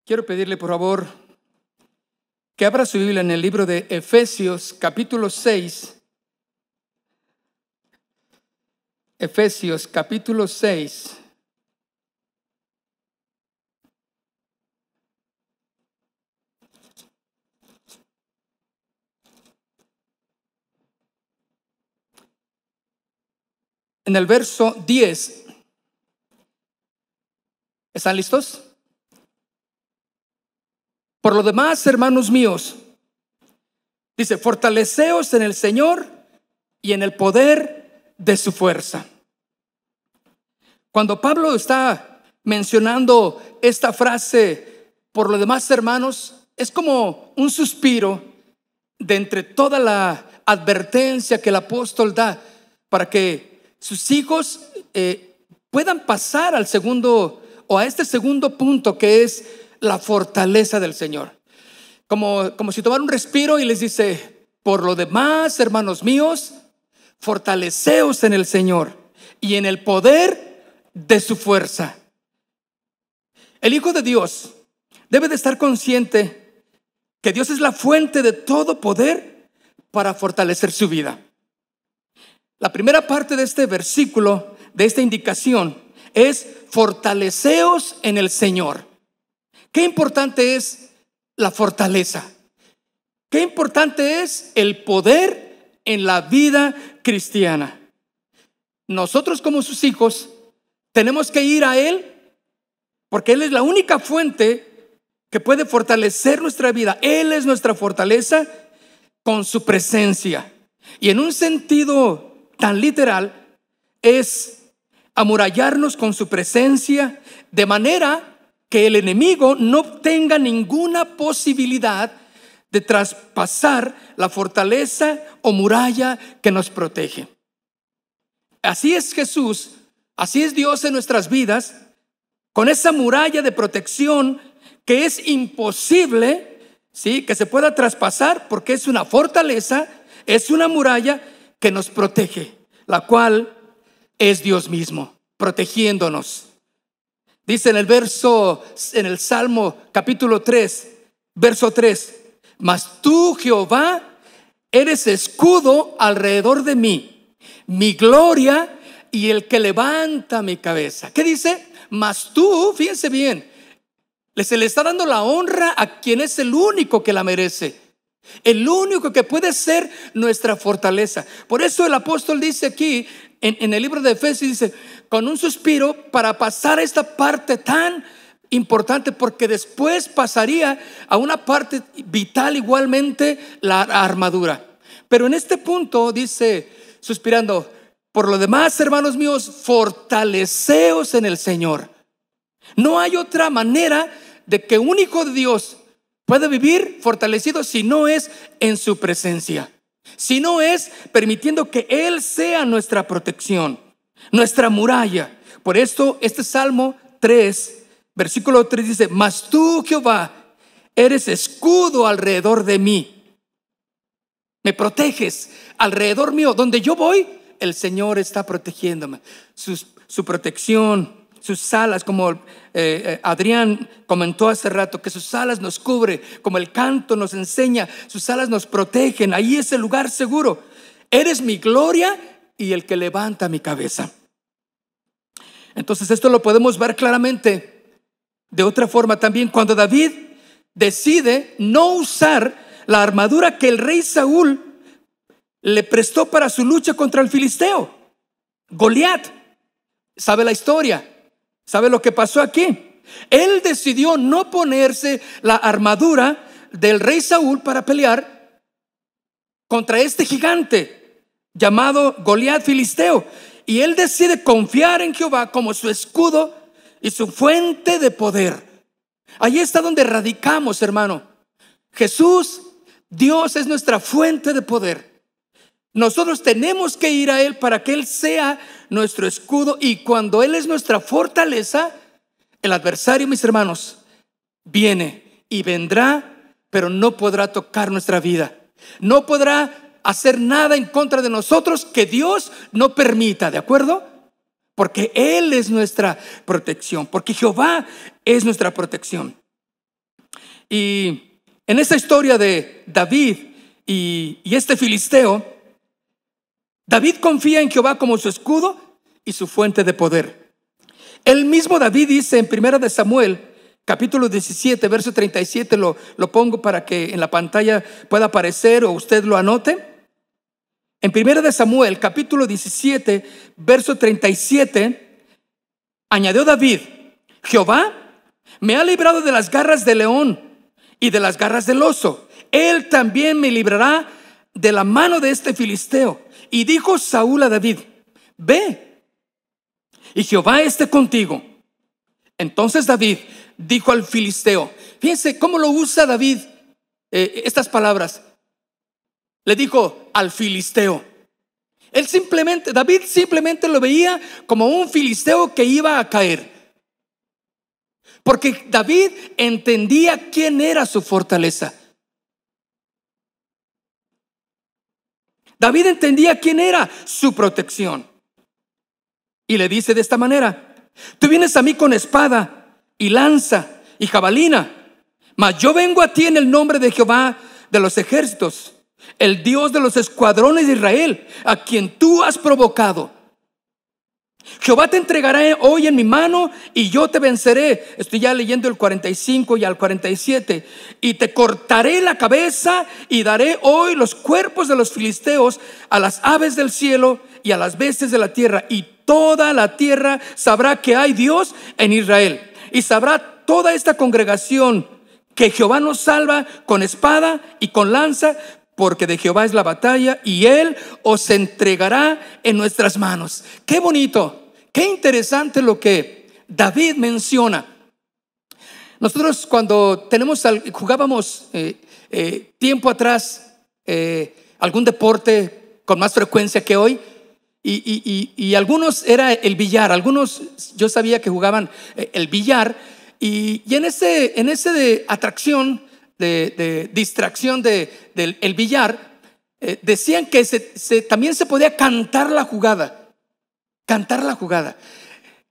Quiero pedirle por favor que abra su Biblia en el libro de Efesios capítulo 6. Efesios capítulo 6. En el verso 10. ¿Están listos? Por lo demás, hermanos míos, dice, fortaleceos en el Señor y en el poder de su fuerza. Cuando Pablo está mencionando esta frase, por lo demás, hermanos, es como un suspiro de entre toda la advertencia que el apóstol da para que sus hijos puedan pasar al segundo o a este segundo punto, que es la fortaleza del Señor. Como si tomara un respiro y les dice, por lo demás, hermanos míos, fortaleceos en el Señor y en el poder de su fuerza. El Hijo de Dios debe de estar consciente que Dios es la fuente de todo poder para fortalecer su vida. La primera parte de este versículo, de esta indicación, es fortaleceos en el Señor. Qué importante es la fortaleza. Qué importante es el poder en la vida cristiana. Nosotros como sus hijos tenemos que ir a Él porque Él es la única fuente que puede fortalecer nuestra vida. Él es nuestra fortaleza con su presencia. Y en un sentido tan literal es amurallarnos con su presencia de manera que el enemigo no tenga ninguna posibilidad de traspasar la fortaleza o muralla que nos protege. Así es Jesús, así es Dios en nuestras vidas, con esa muralla de protección que es imposible, ¿sí?, que se pueda traspasar, porque es una fortaleza, es una muralla que nos protege, la cual es Dios mismo, protegiéndonos. Dice en el Salmo capítulo 3, verso 3, mas tú, Jehová, eres escudo alrededor de mí, mi gloria y el que levanta mi cabeza. ¿Qué dice? Mas tú, fíjense bien, se le está dando la honra a quien es el único que la merece, el único que puede ser nuestra fortaleza. Por eso el apóstol dice aquí en el libro de Efesios, dice, con un suspiro, para pasar a esta parte tan importante, porque después pasaría a una parte vital igualmente, la armadura. Pero en este punto dice, suspirando, por lo demás, hermanos míos, fortaleceos en el Señor. No hay otra manera de que un hijo de Dios pueda vivir fortalecido si no es en su presencia, si no es permitiendo que Él sea nuestra protección, nuestra muralla. Por esto este Salmo 3, versículo 3 dice, mas tú, Jehová, eres escudo alrededor de mí, me proteges alrededor mío. Donde yo voy, el Señor está protegiéndome. Su protección, sus alas, como Adrián comentó hace rato, que sus alas nos cubre, como el canto nos enseña, sus alas nos protegen. Ahí es el lugar seguro. Eres mi gloria y el que levanta mi cabeza. Entonces esto lo podemos ver claramente de otra forma también cuando David decide no usar la armadura que el rey Saúl le prestó para su lucha contra el filisteo, Goliat. ¿Sabe la historia? ¿Sabe lo que pasó aquí? Él decidió no ponerse la armadura del rey Saúl para pelear contra este gigante llamado Goliat filisteo. Y él decide confiar en Jehová como su escudo y su fuente de poder. Ahí está donde radicamos, hermano. Jesús, Dios, es nuestra fuente de poder. Nosotros tenemos que ir a Él para que Él sea nuestro escudo. Y cuando Él es nuestra fortaleza, el adversario, mis hermanos, viene y vendrá, pero no podrá tocar nuestra vida. No podrá hacer nada en contra de nosotros que Dios no permita, ¿de acuerdo? Porque Él es nuestra protección, porque Jehová es nuestra protección. Y en esta historia de David y este filisteo, David confía en Jehová como su escudo y su fuente de poder. El mismo David dice en 1 de Samuel, capítulo 17, verso 37, lo pongo para que en la pantalla pueda aparecer o usted lo anote. En 1 de Samuel, capítulo 17, verso 37, añadió David: Jehová me ha librado de las garras del león y de las garras del oso. Él también me librará de la mano de este filisteo. Y dijo Saúl a David: ve, y Jehová esté contigo. Entonces David dijo al filisteo, fíjense cómo lo usa David, estas palabras. Le dijo al filisteo. David simplemente lo veía como un filisteo que iba a caer. Porque David entendía quién era su fortaleza. David entendía quién era su protección. Y le dice de esta manera: tú vienes a mí con espada y lanza y jabalina, mas yo vengo a ti en el nombre de Jehová de los ejércitos, el Dios de los escuadrones de Israel, a quien tú has provocado. Jehová te entregará hoy en mi mano y yo te venceré. Estoy ya leyendo el 45 y al 47. Y te cortaré la cabeza y daré hoy los cuerpos de los filisteos a las aves del cielo y a las bestias de la tierra. Y toda la tierra sabrá que hay Dios en Israel. Y sabrá toda esta congregación que Jehová nos salva con espada y con lanza, porque de Jehová es la batalla y Él os entregará en nuestras manos. Qué bonito, qué interesante lo que David menciona. Nosotros cuando jugábamos tiempo atrás algún deporte con más frecuencia que hoy, y algunos era el billar, algunos yo sabía que jugaban el billar, y en ese de atracción, de distracción del billar, decían que también se podía cantar la jugada. Cantar la jugada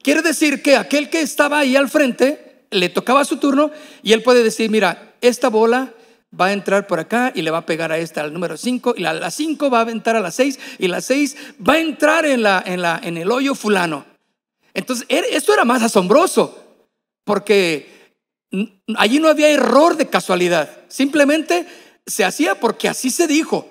quiere decir que aquel que estaba ahí al frente le tocaba su turno y él puede decir: mira, esta bola va a entrar por acá y le va a pegar a esta, al número 5, y la 5 va a aventar a la 6 y la 6 va a entrar en el hoyo fulano. Entonces esto era más asombroso porque allí no había error de casualidad, simplemente se hacía porque así se dijo.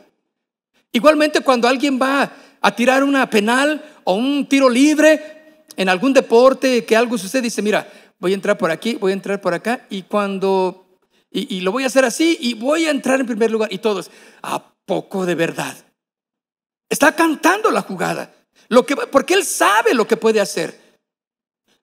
Igualmente, cuando alguien va a tirar una penal o un tiro libre en algún deporte, que algo sucede, dice: mira, voy a entrar por aquí, voy a entrar por acá, y lo voy a hacer así y voy a entrar en primer lugar. Y todos: ¿a poco de verdad? Está cantando la jugada, porque él sabe lo que puede hacer.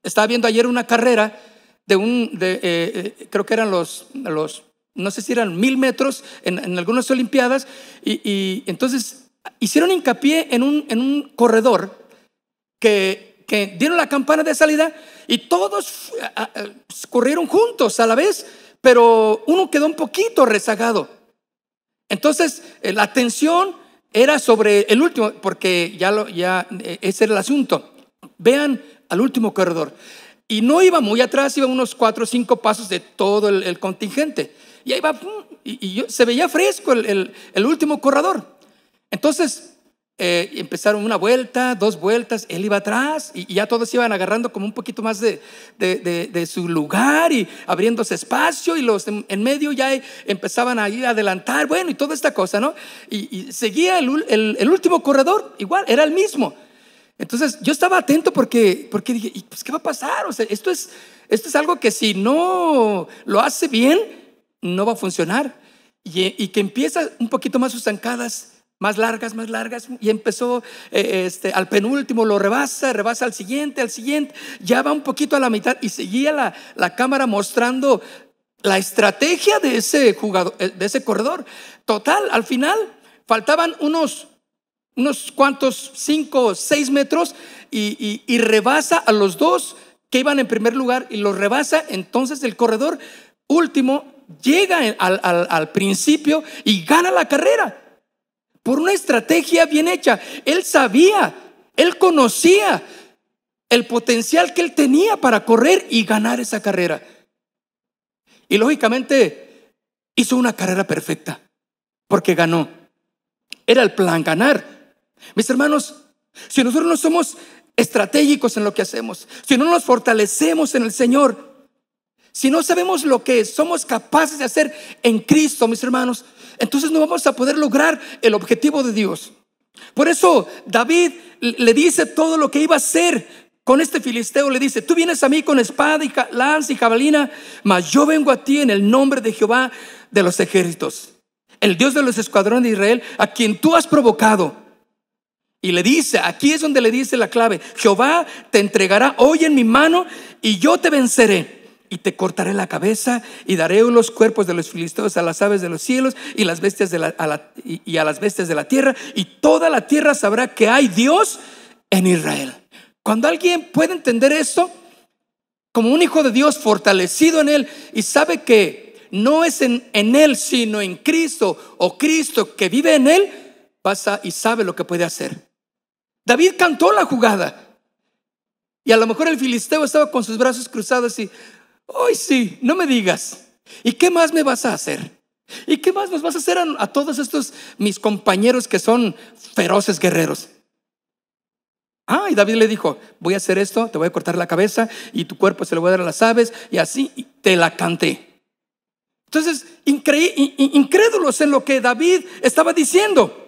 Estaba viendo ayer una carrera creo que eran no sé si eran 1000 metros en algunas olimpiadas, y entonces hicieron hincapié en un corredor que dieron la campana de salida y todos corrieron juntos a la vez, pero uno quedó un poquito rezagado. Entonces la atención era sobre el último, porque ese era el asunto. Vean al último corredor. Y no iba muy atrás, iba unos 4 o 5 pasos de todo el contingente. Y ahí va, se veía fresco el último corredor. Entonces empezaron una vuelta, 2 vueltas, él iba atrás y ya todos iban agarrando como un poquito más de su lugar y abriéndose espacio, y los en medio ya empezaban a ir a adelantar, bueno, y toda esta cosa, ¿no? Y seguía el último corredor, igual, era el mismo. Entonces yo estaba atento porque dije: ¿y pues qué va a pasar? O sea, esto es algo que si no lo hace bien, no va a funcionar. Y que empieza un poquito más sus zancadas, más largas, y empezó al penúltimo, lo rebasa al siguiente, ya va un poquito a la mitad, y seguía la cámara mostrando la estrategia de ese jugador, de ese corredor. Total, al final faltaban unos cuantos, 5 o 6 metros, y rebasa a los 2 que iban en primer lugar, y los rebasa. Entonces el corredor último llega al principio y gana la carrera por una estrategia bien hecha. Él sabía, él conocía el potencial que él tenía para correr y ganar esa carrera. Y lógicamente hizo una carrera perfecta porque ganó. Era el plan, ganar. Mis hermanos, si nosotros no somos estratégicos en lo que hacemos, si no nos fortalecemos en el Señor, si no sabemos lo que somos capaces de hacer en Cristo, mis hermanos, entonces no vamos a poder lograr el objetivo de Dios. Por eso David le dice todo lo que iba a hacer con este filisteo. Le dice: tú vienes a mí con espada y lanza y jabalina, mas yo vengo a ti en el nombre de Jehová de los ejércitos, el Dios de los escuadrones de Israel, a quien tú has provocado. Y le dice, aquí es donde le dice la clave: Jehová te entregará hoy en mi mano y yo te venceré y te cortaré la cabeza y daré los cuerpos de los filisteos a las aves de los cielos y las bestias a las bestias de la tierra, y toda la tierra sabrá que hay Dios en Israel. Cuando alguien puede entender esto como un hijo de Dios fortalecido en él y sabe que no es en él sino en Cristo, o Cristo que vive en él, pasa y sabe lo que puede hacer. David cantó la jugada y a lo mejor el filisteo estaba con sus brazos cruzados y: hoy sí, no me digas, ¿y qué más me vas a hacer? ¿Y qué más nos vas a hacer a todos estos mis compañeros que son feroces guerreros? Y David le dijo: voy a hacer esto, te voy a cortar la cabeza y tu cuerpo se lo voy a dar a las aves, y así te la canté. Entonces, incrédulos en lo que David estaba diciendo.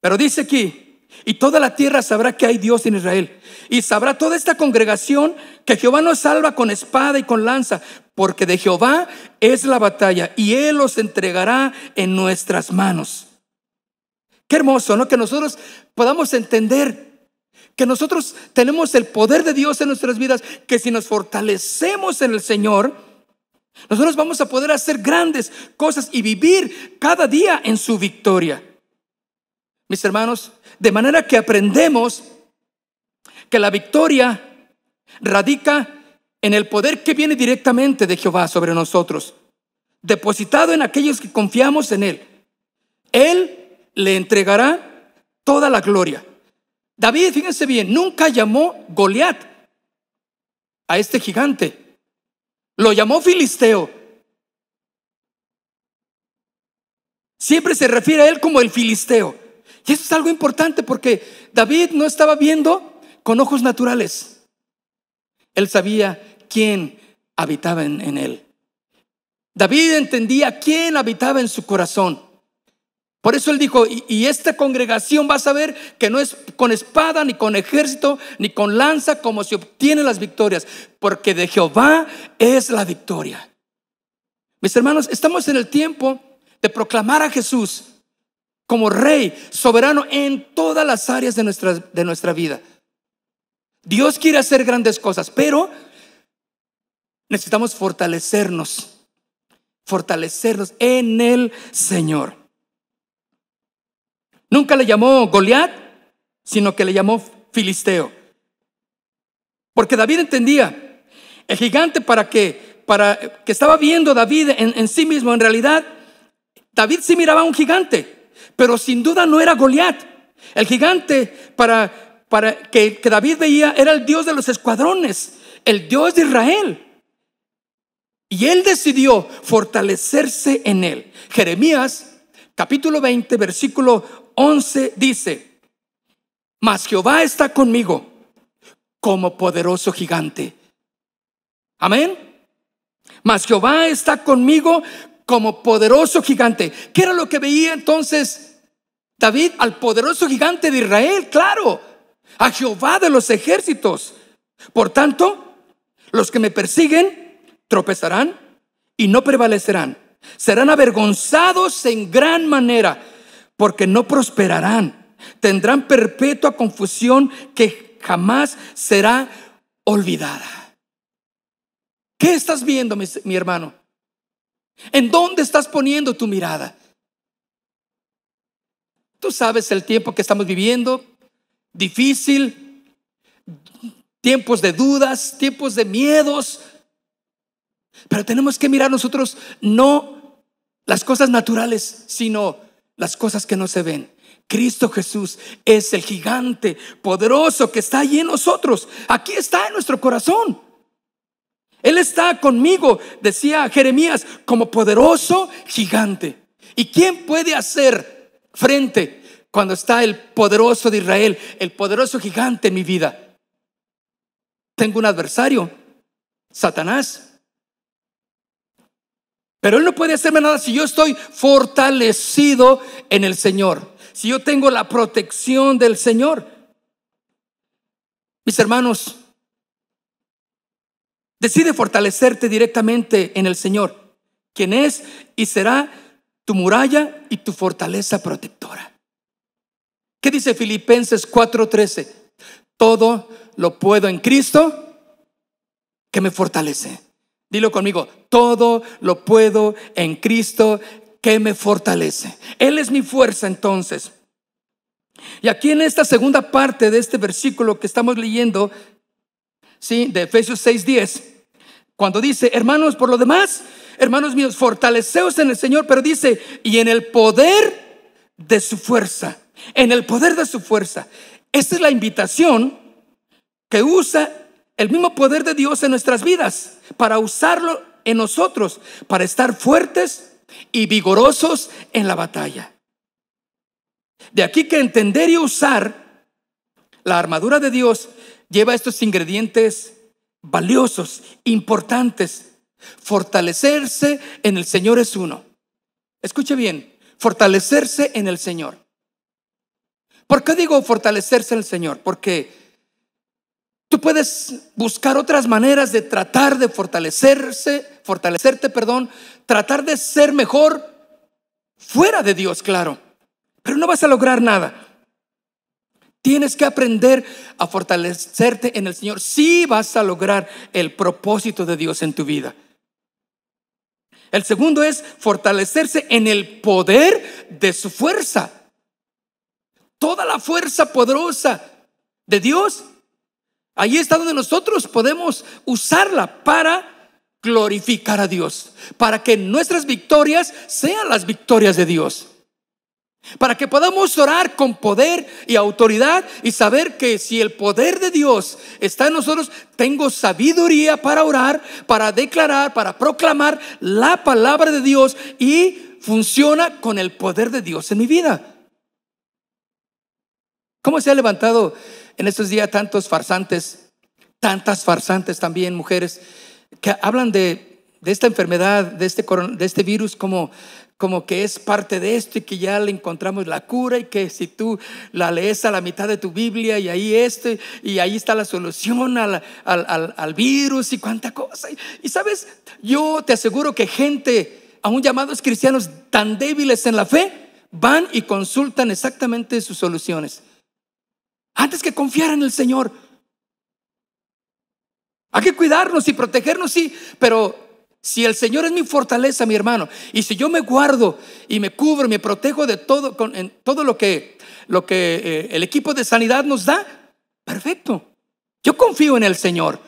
Pero dice aquí: y toda la tierra sabrá que hay Dios en Israel, y sabrá toda esta congregación que Jehová nos salva con espada y con lanza, porque de Jehová es la batalla y Él los entregará en nuestras manos. Qué hermoso, ¿no? Que nosotros podamos entender que nosotros tenemos el poder de Dios en nuestras vidas, que si nos fortalecemos en el Señor, nosotros vamos a poder hacer grandes cosas y vivir cada día en su victoria. Mis hermanos, de manera que aprendemos que la victoria radica en el poder que viene directamente de Jehová sobre nosotros, depositado en aquellos que confiamos en Él. Él le entregará toda la gloria. David, fíjense bien, nunca llamó Goliat a este gigante, lo llamó filisteo. Siempre se refiere a él como el filisteo. Y eso es algo importante, porque David no estaba viendo con ojos naturales. Él sabía quién habitaba en él. David entendía quién habitaba en su corazón. Por eso él dijo: y esta congregación va a saber que no es con espada, ni con ejército, ni con lanza como se obtienen las victorias, porque de Jehová es la victoria. Mis hermanos, estamos en el tiempo de proclamar a Jesús como Rey soberano en todas las áreas de nuestra vida. Dios quiere hacer grandes cosas, pero necesitamos fortalecernos en el Señor. Nunca le llamó Goliat, sino que le llamó filisteo, porque David entendía el gigante para que estaba viendo David en sí mismo. En realidad, David sí miraba a un gigante, pero sin duda no era Goliat. El gigante para que David veía era el Dios de los escuadrones, el Dios de Israel. Y él decidió fortalecerse en él. Jeremías capítulo 20 versículo 11 dice: mas Jehová está conmigo como poderoso gigante. Amén. Mas Jehová está conmigo como poderoso gigante. ¿Qué era lo que veía entonces David? Al poderoso gigante de Israel, claro, a Jehová de los ejércitos. Por tanto, los que me persiguen tropezarán y no prevalecerán. Serán avergonzados en gran manera, porque no prosperarán. Tendrán perpetua confusión que jamás será olvidada. ¿Qué estás viendo, mi hermano? ¿En dónde estás poniendo tu mirada? Tú sabes el tiempo que estamos viviendo, difícil, tiempos de dudas, tiempos de miedos. Pero tenemos que mirar nosotros no las cosas naturales, sino las cosas que no se ven. Cristo Jesús es el gigante poderoso que está allí en nosotros. Aquí está en nuestro corazón. Él está conmigo, decía Jeremías, como poderoso gigante. ¿Y quién puede hacer frente cuando está el poderoso de Israel, el poderoso gigante en mi vida? Tengo un adversario, Satanás. Pero él no puede hacerme nada si yo estoy fortalecido en el Señor, si yo tengo la protección del Señor. Mis hermanos, decide fortalecerte directamente en el Señor, quien es y será tu muralla y tu fortaleza protectora. ¿Qué dice Filipenses 4:13? Todo lo puedo en Cristo que me fortalece. Dilo conmigo: todo lo puedo en Cristo que me fortalece. Él es mi fuerza entonces. Y aquí en esta segunda parte de este versículo que estamos leyendo, ¿sí?, de Efesios 6:10, cuando dice: hermanos, por lo demás, hermanos míos, fortaleceos en el Señor, pero dice: y en el poder de su fuerza. En el poder de su fuerza. Esta es la invitación que usa el mismo poder de Dios en nuestras vidas, para usarlo en nosotros, para estar fuertes y vigorosos en la batalla. De aquí que entender y usar la armadura de Dios lleva estos ingredientes valiosos, importantes. Fortalecerse en el Señor es uno. Escuche bien: fortalecerse en el Señor. ¿Por qué digo fortalecerse en el Señor? Porque tú puedes buscar otras maneras de tratar de fortalecerte, tratar de ser mejor fuera de Dios, claro, pero no vas a lograr nada. Tienes que aprender a fortalecerte en el Señor. Sí vas a lograr el propósito de Dios en tu vida. El segundo es fortalecerse en el poder de su fuerza. Toda la fuerza poderosa de Dios, ahí está donde nosotros podemos usarla para glorificar a Dios, para que nuestras victorias sean las victorias de Dios, para que podamos orar con poder y autoridad y saber que si el poder de Dios está en nosotros, tengo sabiduría para orar, para declarar, para proclamar la palabra de Dios, y funciona con el poder de Dios en mi vida. ¿Cómo se ha levantado en estos días tantas farsantes también, mujeres, que hablan de esta enfermedad, de este virus, como que es parte de esto, y que ya le encontramos la cura, y que si tú la lees a la mitad de tu Biblia, y ahí está la solución al virus, y cuánta cosa. Y sabes, yo te aseguro que gente, aún llamados cristianos tan débiles en la fe, van y consultan exactamente sus soluciones antes que confiar en el Señor. Hay que cuidarnos y protegernos, sí, pero si el Señor es mi fortaleza, mi hermano, y si yo me guardo y me cubro y me protejo de todo, en todo lo que el equipo de sanidad nos da, perfecto. Yo confío en el Señor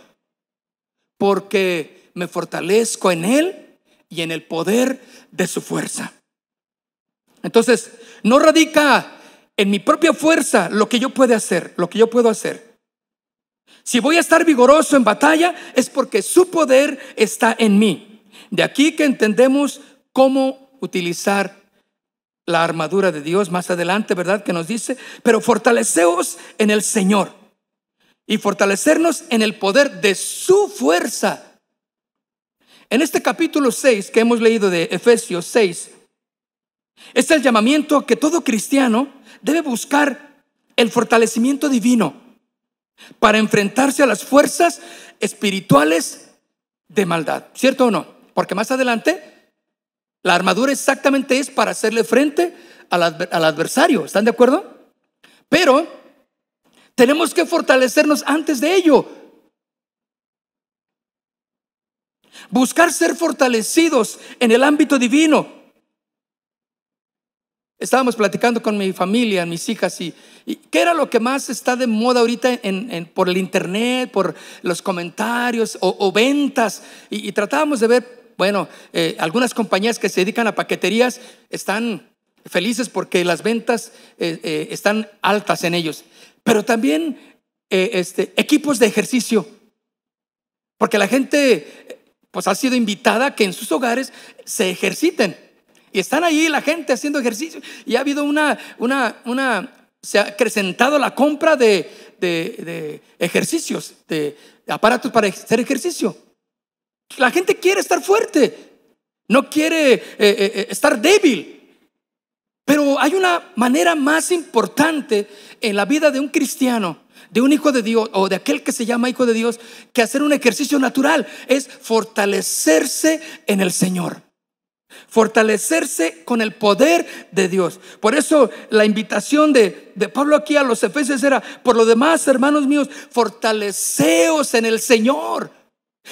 porque me fortalezco en Él y en el poder de su fuerza. Entonces, no radica en mi propia fuerza lo que yo puedo hacer. Si voy a estar vigoroso en batalla, es porque su poder está en mí. De aquí que entendemos cómo utilizar la armadura de Dios más adelante, ¿verdad? Que nos dice: pero fortaleceos en el Señor, y fortalecernos en el poder de su fuerza. En este capítulo 6 que hemos leído de Efesios 6, es el llamamiento a que todo cristiano debe buscar el fortalecimiento divino para enfrentarse a las fuerzas espirituales de maldad. ¿Cierto o no? Porque más adelante la armadura exactamente es para hacerle frente al adversario. ¿Están de acuerdo? Pero tenemos que fortalecernos antes de ello. Buscar ser fortalecidos en el ámbito divino. Estábamos platicando con mi familia, mis hijas, y ¿qué era lo que más está de moda ahorita por el internet, por los comentarios o ventas? Y tratábamos de ver, bueno, algunas compañías que se dedican a paqueterías están felices porque las ventas están altas en ellos. Pero también equipos de ejercicio. Porque la gente pues ha sido invitada a que en sus hogares se ejerciten. Y están ahí la gente haciendo ejercicio. Y ha habido se ha acrecentado la compra de ejercicios, de aparatos para hacer ejercicio. La gente quiere estar fuerte, no quiere estar débil. Pero hay una manera más importante en la vida de un cristiano, de un hijo de Dios o de aquel que se llama hijo de Dios, que hacer un ejercicio natural. Es fortalecerse en el Señor, fortalecerse con el poder de Dios. Por eso la invitación de Pablo aquí a los efesios era: por lo demás, hermanos míos, fortaleceos en el Señor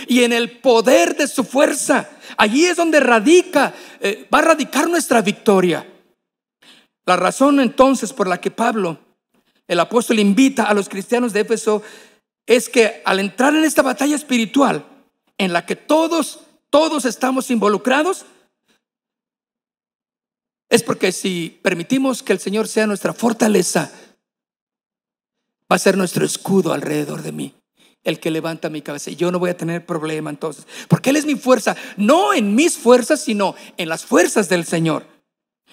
y en el poder de su fuerza. Allí es donde va a radicar nuestra victoria. La razón entonces por la que Pablo, el apóstol, invita a los cristianos de Éfeso es que al entrar en esta batalla espiritual en la que todos estamos involucrados, es porque si permitimos que el Señor sea nuestra fortaleza, va a ser nuestro escudo alrededor de mí, el que levanta mi cabeza, y yo no voy a tener problema entonces, porque Él es mi fuerza, no en mis fuerzas, sino en las fuerzas del Señor.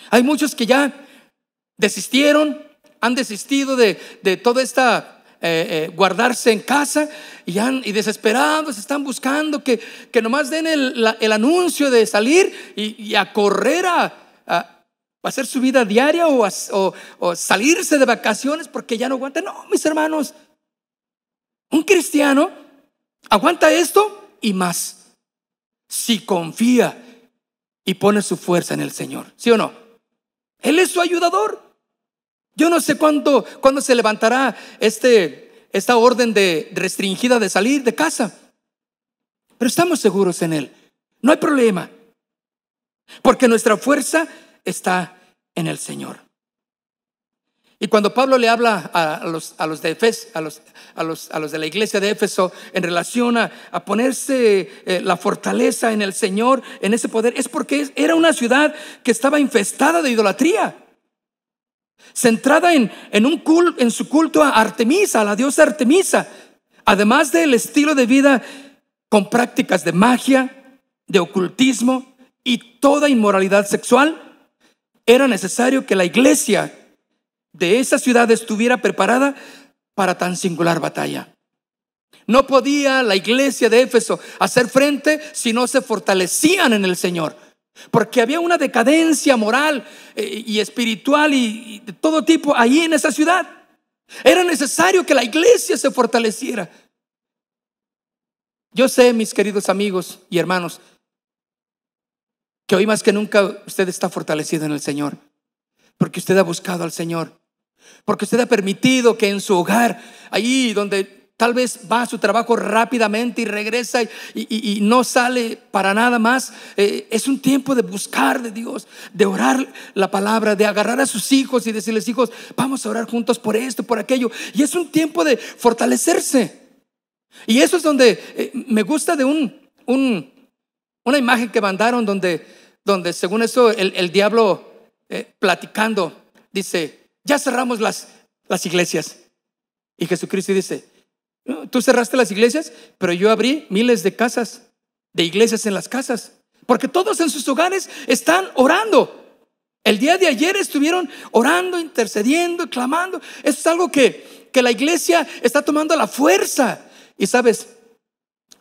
Hay muchos que ya desistieron, han desistido de toda esta guardarse en casa y desesperados están buscando que nomás den el anuncio de salir y a correr a hacer su vida diaria o salirse de vacaciones porque ya no aguantan. No, mis hermanos, un cristiano aguanta esto y más si confía y pone su fuerza en el Señor, ¿sí o no? Él es su ayudador. Yo no sé cuándo se levantará esta orden restringida de salir de casa, pero estamos seguros en Él. No hay problema, porque nuestra fuerza está en el Señor. Y cuando Pablo le habla a los de la iglesia de Éfeso en relación a ponerse la fortaleza en el Señor, en ese poder, es porque era una ciudad que estaba infestada de idolatría, centrada en su culto a Artemisa, a la diosa Artemisa, además del estilo de vida con prácticas de magia, de ocultismo y toda inmoralidad sexual. Era necesario que la iglesia de esa ciudad estuviera preparada para tan singular batalla. No podía la iglesia de Éfeso hacer frente si no se fortalecían en el Señor, porque había una decadencia moral y espiritual y de todo tipo ahí en esa ciudad. Era necesario que la iglesia se fortaleciera. Yo sé, mis queridos amigos y hermanos, que hoy más que nunca usted está fortalecido en el Señor, porque usted ha buscado al Señor, porque usted ha permitido que en su hogar, ahí donde tal vez va a su trabajo rápidamente y regresa y no sale para nada más, es un tiempo de buscar de Dios, de orar la palabra, de agarrar a sus hijos y decirles: hijos, vamos a orar juntos por esto, por aquello. Y es un tiempo de fortalecerse. Y eso es donde me gusta de una imagen que mandaron donde según eso el diablo platicando dice: ya cerramos las iglesias. Y Jesucristo dice: tú cerraste las iglesias, pero yo abrí miles de casas, de iglesias en las casas, porque todos en sus hogares están orando. El día de ayer estuvieron orando, intercediendo, clamando. Eso es algo que la iglesia está tomando la fuerza. Y sabes,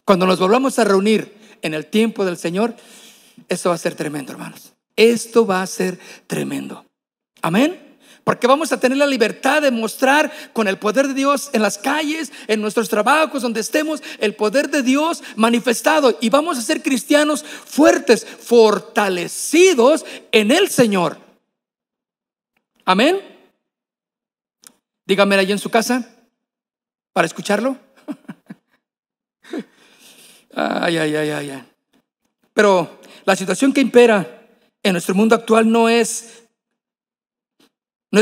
cuando nos volvamos a reunir en el tiempo del Señor, esto va a ser tremendo, hermanos. Esto va a ser tremendo. Amén. Porque vamos a tener la libertad de mostrar con el poder de Dios en las calles, en nuestros trabajos, donde estemos, el poder de Dios manifestado. Y vamos a ser cristianos fuertes, fortalecidos en el Señor. Amén. Dígame allí en su casa para escucharlo. Ay. Pero la situación que impera en nuestro mundo actual no es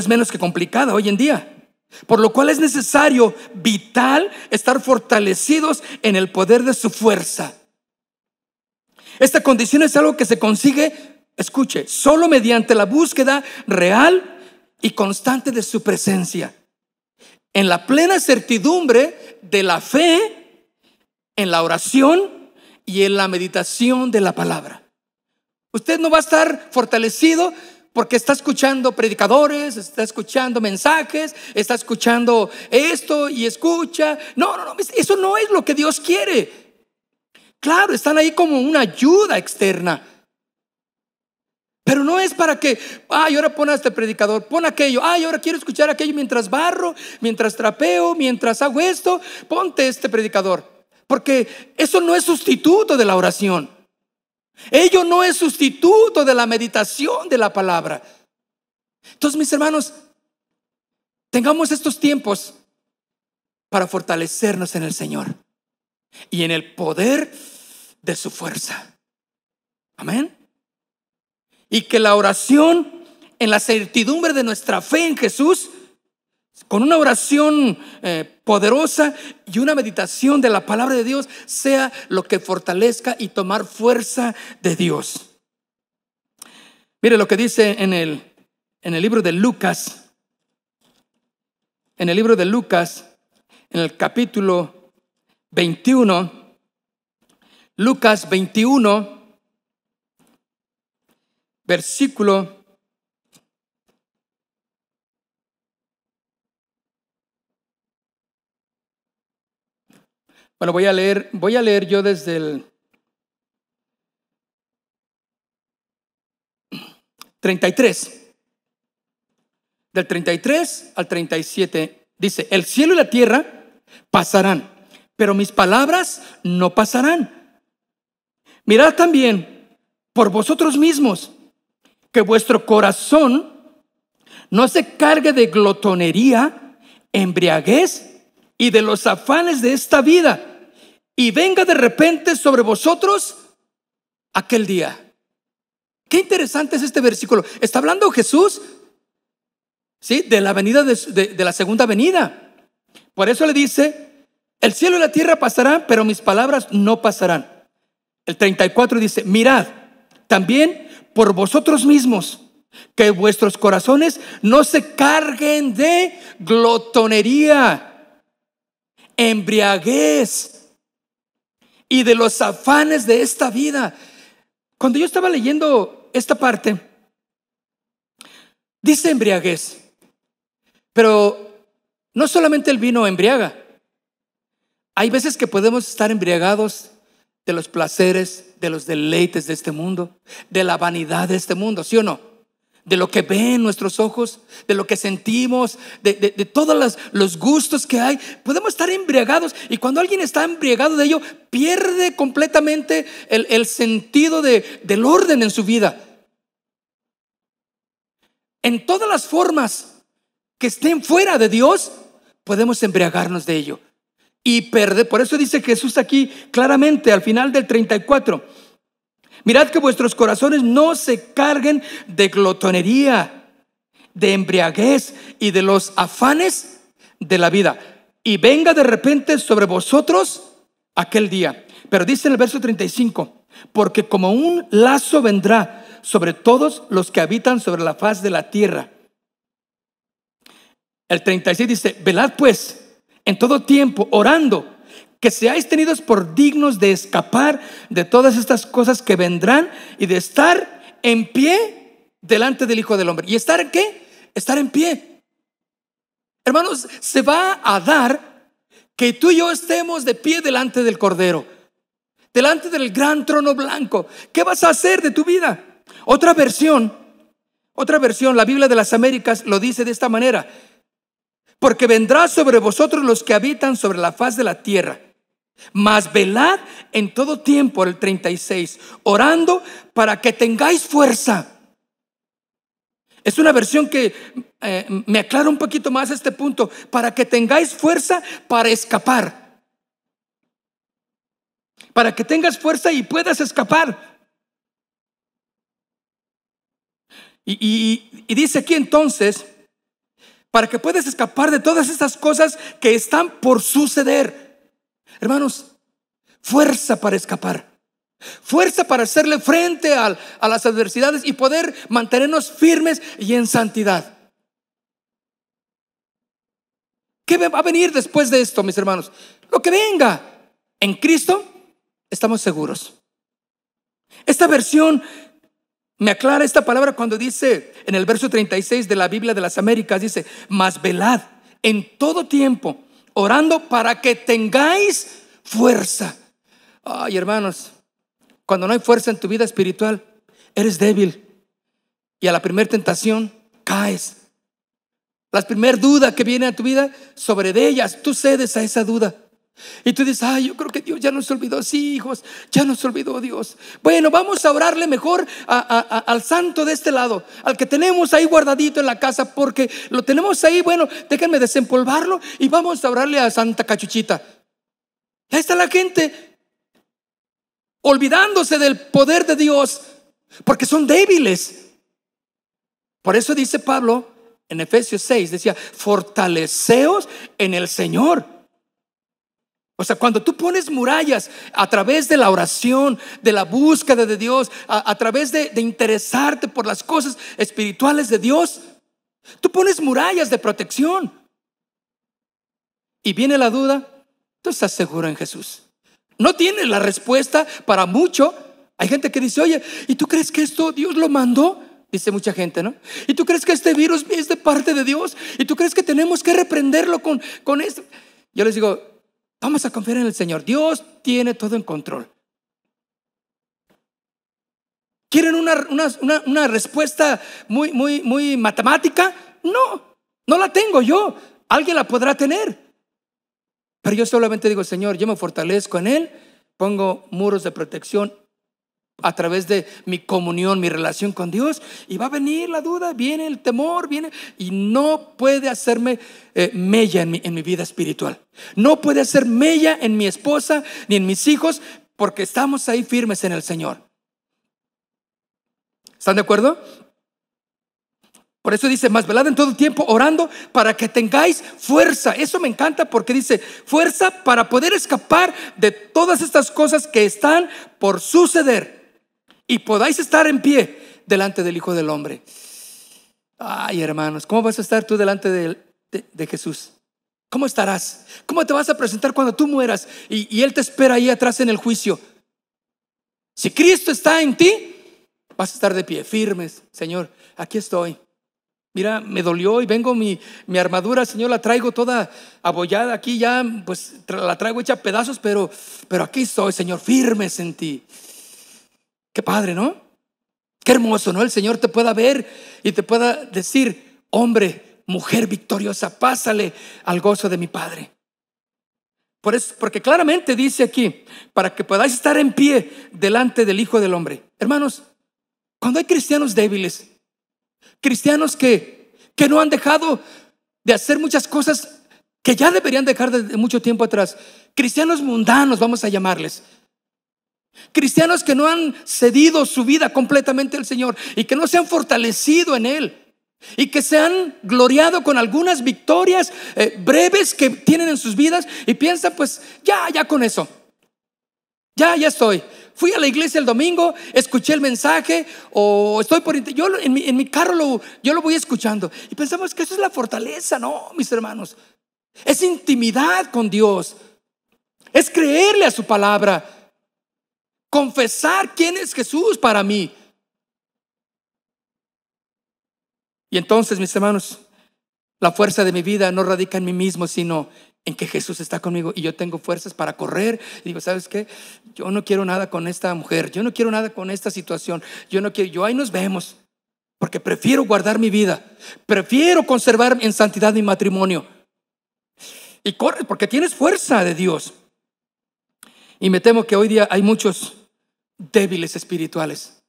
menos que complicada hoy en día, por lo cual es necesario, vital, estar fortalecidos en el poder de su fuerza. Esta condición es algo que se consigue, escuche, solo mediante la búsqueda real y constante de su presencia, en la plena certidumbre de la fe en la oración y en la meditación de la palabra. Usted no va a estar fortalecido porque está escuchando predicadores, está escuchando mensajes, está escuchando esto y escucha. No, eso no es lo que Dios quiere. Claro, están ahí como una ayuda externa, pero no es para que, ahora pon a este predicador, pon aquello, ahora quiero escuchar aquello mientras barro, mientras trapeo, mientras hago esto, ponte este predicador. Porque eso no es sustituto de la oración. Ello no es sustituto de la meditación de la palabra. Entonces, mis hermanos, tengamos estos tiempos para fortalecernos en el Señor y en el poder de su fuerza. Amén. Y que la oración, en la certidumbre de nuestra fe en Jesús, con una oración poderosa y una meditación de la palabra de Dios, sea lo que fortalezca y tomar fuerza de Dios. Mire lo que dice en el libro de Lucas. En el libro de Lucas, en el capítulo 21, Lucas 21, versículo 1. Voy a leer yo desde el 33. Del 33 al 37 dice: el cielo y la tierra pasarán, pero mis palabras no pasarán. Mirad también por vosotros mismos que vuestro corazón no se cargue de glotonería, embriaguez y de los afanes de esta vida, y venga de repente sobre vosotros aquel día. Qué interesante es este versículo. Está hablando Jesús, ¿sí?, de la venida de la segunda venida. Por eso le dice: el cielo y la tierra pasarán, pero mis palabras no pasarán. El 34 dice: mirad también por vosotros mismos que vuestros corazones no se carguen de glotonería, embriaguez y de los afanes de esta vida. Cuando yo estaba leyendo esta parte, dice embriaguez, pero no solamente el vino embriaga. Hay veces que podemos estar embriagados de los placeres, de los deleites de este mundo, de la vanidad de este mundo, ¿sí o no? De lo que ven nuestros ojos, de lo que sentimos, de todos los gustos que hay. Podemos estar embriagados, y cuando alguien está embriagado de ello, pierde completamente el sentido del orden en su vida. En todas las formas que estén fuera de Dios, podemos embriagarnos de ello y perder. Por eso dice Jesús aquí claramente al final del 34: mirad que vuestros corazones no se carguen de glotonería, de embriaguez y de los afanes de la vida, y venga de repente sobre vosotros aquel día. Pero dice en el verso 35: porque como un lazo vendrá sobre todos los que habitan sobre la faz de la tierra. El 36 dice: velad pues en todo tiempo, orando, que seáis tenidos por dignos de escapar de todas estas cosas que vendrán y de estar en pie delante del Hijo del Hombre. ¿Y estar en qué? Estar en pie. Hermanos, se va a dar que tú y yo estemos de pie delante del Cordero, delante del gran trono blanco. ¿Qué vas a hacer de tu vida? Otra versión, la Biblia de las Américas lo dice de esta manera: porque vendrá sobre vosotros los que habitan sobre la faz de la tierra. Mas velad en todo tiempo, el 36, orando para que tengáis fuerza. Es una versión que me aclara un poquito más este punto: para que tengáis fuerza para escapar, para que tengas fuerza y puedas escapar. Y dice aquí entonces: para que puedas escapar de todas estas cosas que están por suceder. Hermanos, fuerza para escapar, fuerza para hacerle frente a las adversidades y poder mantenernos firmes y en santidad. ¿Qué va a venir después de esto, mis hermanos? Lo que venga. en Cristo estamos seguros. Esta versión me aclara esta palabra cuando dice en el verso 36 de la Biblia de las Américas, dice: mas velad en todo tiempo, orando para que tengáis fuerza. Ay, hermanos, cuando no hay fuerza en tu vida espiritual, eres débil, y a la primera tentación caes. La primera duda que viene a tu vida, sobre de ellas tú cedes a esa duda. Y tú dices: ay, yo creo que Dios ya nos olvidó. Sí, hijos, ya nos olvidó Dios. Bueno, vamos a orarle mejor al santo de este lado, al que tenemos ahí guardadito en la casa, porque lo tenemos ahí. Bueno, déjenme desempolvarlo y vamos a orarle a Santa Cachuchita. Ahí está la gente olvidándose del poder de Dios, porque son débiles. Por eso dice Pablo en Efesios 6, decía: fortaleceos en el Señor. O sea, cuando tú pones murallas a través de la oración, de la búsqueda de Dios, a través de interesarte por las cosas espirituales de Dios, tú pones murallas de protección. Y viene la duda, tú estás seguro en Jesús. No tienes la respuesta para mucho. Hay gente que dice: oye, ¿y tú crees que esto Dios lo mandó? Dice mucha gente, ¿no? ¿Y tú crees que este virus es de parte de Dios? ¿Y tú crees que tenemos que reprenderlo con esto? Yo les digo: vamos a confiar en el Señor. Dios tiene todo en control. ¿Quieren una respuesta muy matemática? No la tengo yo. Alguien la podrá tener. Pero yo solamente digo: Señor, yo me fortalezco en Él. Pongo muros de protección a través de mi comunión, mi relación con Dios, y va a venir la duda, viene el temor, viene, y no puede hacerme mella en mi vida espiritual. No puede hacer mella en mi esposa ni en mis hijos, porque estamos ahí firmes en el Señor. ¿Están de acuerdo? Por eso dice: mas velad en todo tiempo, orando para que tengáis fuerza. Eso me encanta, porque dice: fuerza para poder escapar de todas estas cosas que están por suceder, y podáis estar en pie delante del Hijo del Hombre. Ay, hermanos, ¿cómo vas a estar tú delante de Jesús? ¿Cómo estarás? ¿Cómo te vas a presentar cuando tú mueras y Él te espera ahí atrás en el juicio? Si Cristo está en ti, vas a estar de pie, firmes. Señor, aquí estoy. Mira, me dolió y vengo mi armadura, Señor, la traigo toda abollada aquí ya, pues la traigo hecha a pedazos, pero aquí estoy, Señor, firmes en ti. Qué padre, ¿no? Qué hermoso, ¿no? El Señor te pueda ver y te pueda decir: hombre, mujer victoriosa, pásale al gozo de mi Padre. Por eso, porque claramente dice aquí: para que podáis estar en pie delante del Hijo del Hombre. Hermanos, cuando hay cristianos débiles, cristianos que no han dejado de hacer muchas cosas que ya deberían dejar de mucho tiempo atrás, cristianos mundanos, vamos a llamarles, cristianos que no han cedido su vida completamente al Señor y que no se han fortalecido en Él, y que se han gloriado con algunas victorias breves que tienen en sus vidas, y piensan: pues ya con eso, ya estoy. Fui a la iglesia el domingo, escuché el mensaje, o estoy yo en mi carro yo lo voy escuchando, y pensamos que eso es la fortaleza. No, mis hermanos, es intimidad con Dios, es creerle a su palabra, confesar quién es Jesús para mí. Y entonces, mis hermanos, la fuerza de mi vida no radica en mí mismo, sino en que Jesús está conmigo, y yo tengo fuerzas para correr. Y digo: ¿sabes qué? Yo no quiero nada con esta mujer, yo no quiero nada con esta situación, yo ahí nos vemos, porque prefiero guardar mi vida, prefiero conservar en santidad mi matrimonio. Y corre, porque tienes fuerza de Dios. Y me temo que hoy día hay muchos débiles espirituales.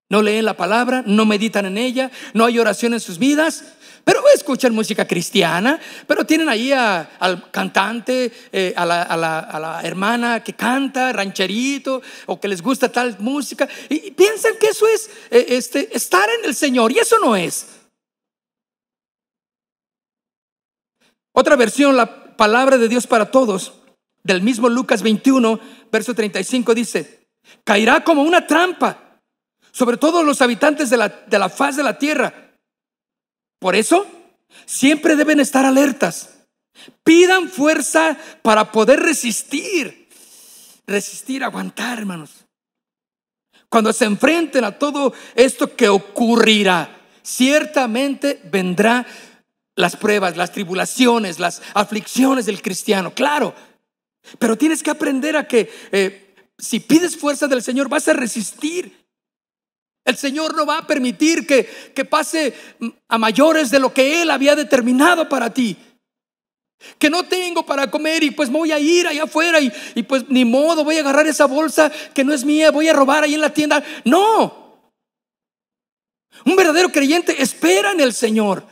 No leen la palabra, no meditan en ella, no hay oración en sus vidas, pero escuchan música cristiana, pero tienen ahí al cantante, a la hermana que canta rancherito, o que les gusta tal música, y piensan que eso es estar en el Señor, y eso no es. Otra versión, la palabra de Dios para todos, del mismo Lucas 21, verso 35, dice: caerá como una trampa sobre todos los habitantes de la faz de la tierra. Por eso, siempre deben estar alertas. Pidan fuerza para poder resistir. resistir, aguantar, hermanos. Cuando se enfrenten a todo esto que ocurrirá, ciertamente vendrán las pruebas, las tribulaciones, las aflicciones del cristiano, claro. Pero tienes que aprender a que si pides fuerza del Señor, vas a resistir. El Señor no va a permitir que pase a mayores de lo que Él había determinado para ti. Que no tengo para comer y pues me voy a ir allá afuera y pues ni modo, voy a agarrar esa bolsa que no es mía, voy a robar ahí en la tienda. No. Un verdadero creyente espera en el Señor.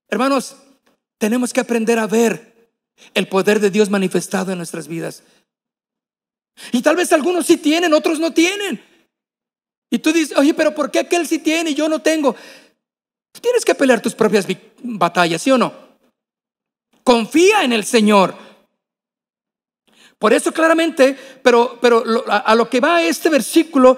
Hermanos, tenemos que aprender a ver el poder de Dios manifestado en nuestras vidas. Y tal vez algunos sí tienen, otros no tienen. Y tú dices, oye, pero ¿por qué aquel sí tiene y yo no tengo? Tienes que pelear tus propias batallas, ¿sí o no? Confía en el Señor. Por eso claramente, pero a lo que va este versículo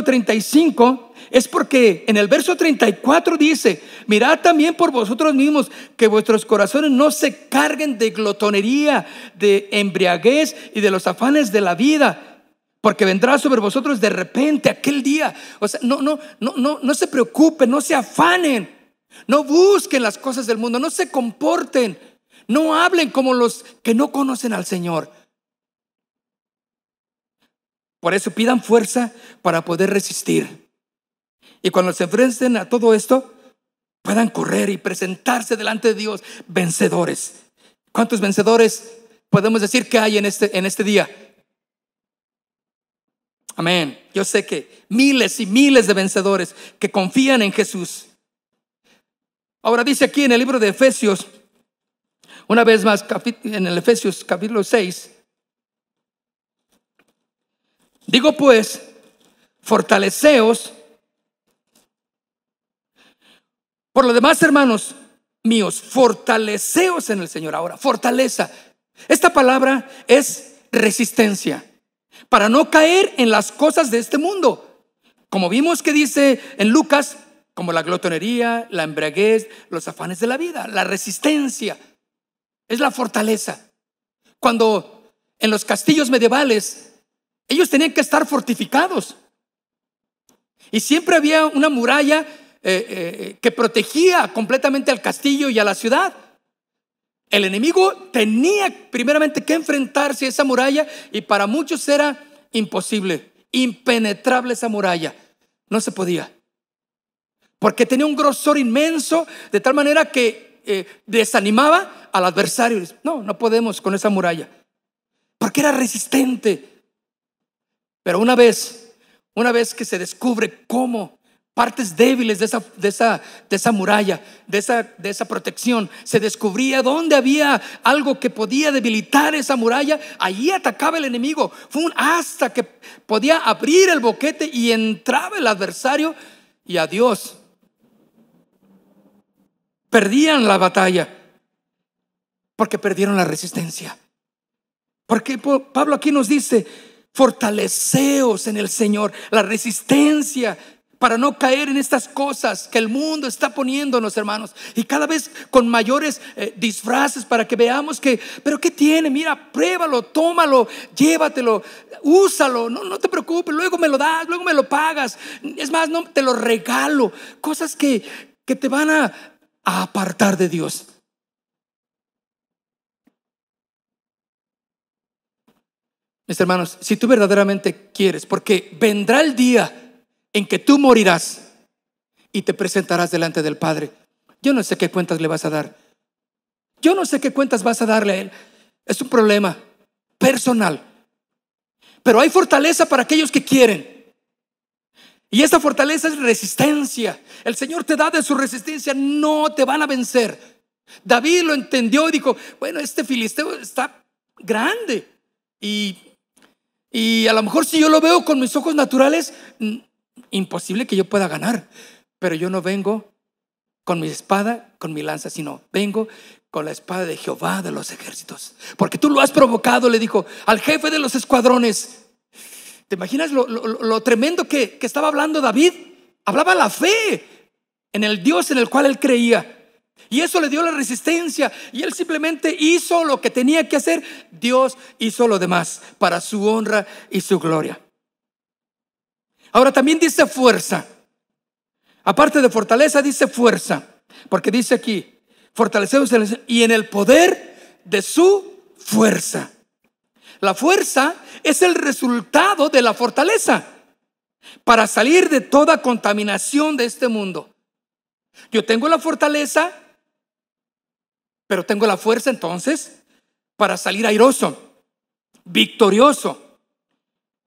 35, es porque en el verso 34 dice: mirad también por vosotros mismos que vuestros corazones no se carguen de glotonería, de embriaguez y de los afanes de la vida, porque vendrá sobre vosotros de repente aquel día. O sea, no se preocupen, no se afanen, no busquen las cosas del mundo, no se comporten, no hablen como los que no conocen al Señor. Por eso pidan fuerza para poder resistir. Y cuando se enfrenten a todo esto, puedan correr y presentarse delante de Dios vencedores. ¿Cuántos vencedores podemos decir que hay en este día? Amén. Yo sé que miles y miles de vencedores que confían en Jesús. Ahora dice aquí en el libro de Efesios, una vez más, en el Efesios capítulo 6, digo pues, fortaleceos. Por lo demás, hermanos míos, fortaleceos en el Señor. Ahora, fortaleza. Esta palabra es resistencia, para no caer en las cosas de este mundo. Como vimos que dice en Lucas, como la glotonería, la embriaguez, los afanes de la vida. La resistencia es la fortaleza. Cuando en los castillos medievales ellos tenían que estar fortificados, y siempre había una muralla que protegía completamente al castillo y a la ciudad. El enemigo tenía primeramente que enfrentarse a esa muralla, y para muchos era imposible, impenetrable esa muralla. No se podía, porque tenía un grosor inmenso, de tal manera que desanimaba al adversario. No podemos con esa muralla, porque era resistente. Pero una vez que se descubre cómo partes débiles de esa muralla, de esa protección, se descubría dónde había algo que podía debilitar esa muralla, allí atacaba el enemigo. Hasta que podía abrir el boquete y entraba el adversario, y adiós. Perdían la batalla porque perdieron la resistencia. Porque Pablo aquí nos dice: fortaleceos en el Señor. La resistencia para no caer en estas cosas que el mundo está poniéndonos, hermanos, y cada vez con mayores disfraces, para que veamos que, pero ¿qué tiene? Mira, pruébalo, tómalo, llévatelo, úsalo, no te preocupes, luego me lo das, luego me lo pagas, es más, no te lo regalo. Cosas que te van a apartar de Dios. Mis hermanos, si tú verdaderamente quieres, porque vendrá el día en que tú morirás y te presentarás delante del Padre. Yo no sé qué cuentas le vas a dar. Yo no sé qué cuentas vas a darle a Él. Es un problema personal. Pero hay fortaleza para aquellos que quieren. Y esta fortaleza es resistencia. El Señor te da de su resistencia. No te van a vencer. David lo entendió y dijo: bueno, este filisteo está grande, y a lo mejor si yo lo veo con mis ojos naturales, imposible que yo pueda ganar. Pero yo no vengo con mi espada, con mi lanza, sino vengo con la espada de Jehová de los ejércitos. Porque tú lo has provocado, le dijo al jefe de los escuadrones. ¿Te imaginas lo tremendo que estaba hablando David? Hablaba la fe en el Dios en el cual él creía. Y eso le dio la resistencia. Y él simplemente hizo lo que tenía que hacer. Dios hizo lo demás para su honra y su gloria. Ahora también dice fuerza. Aparte de fortaleza, dice fuerza. Porque dice aquí, fortaleceos y en el poder de su fuerza. La fuerza es el resultado de la fortaleza para salir de toda contaminación de este mundo. Yo tengo la fortaleza, pero tengo la fuerza entonces para salir airoso, victorioso.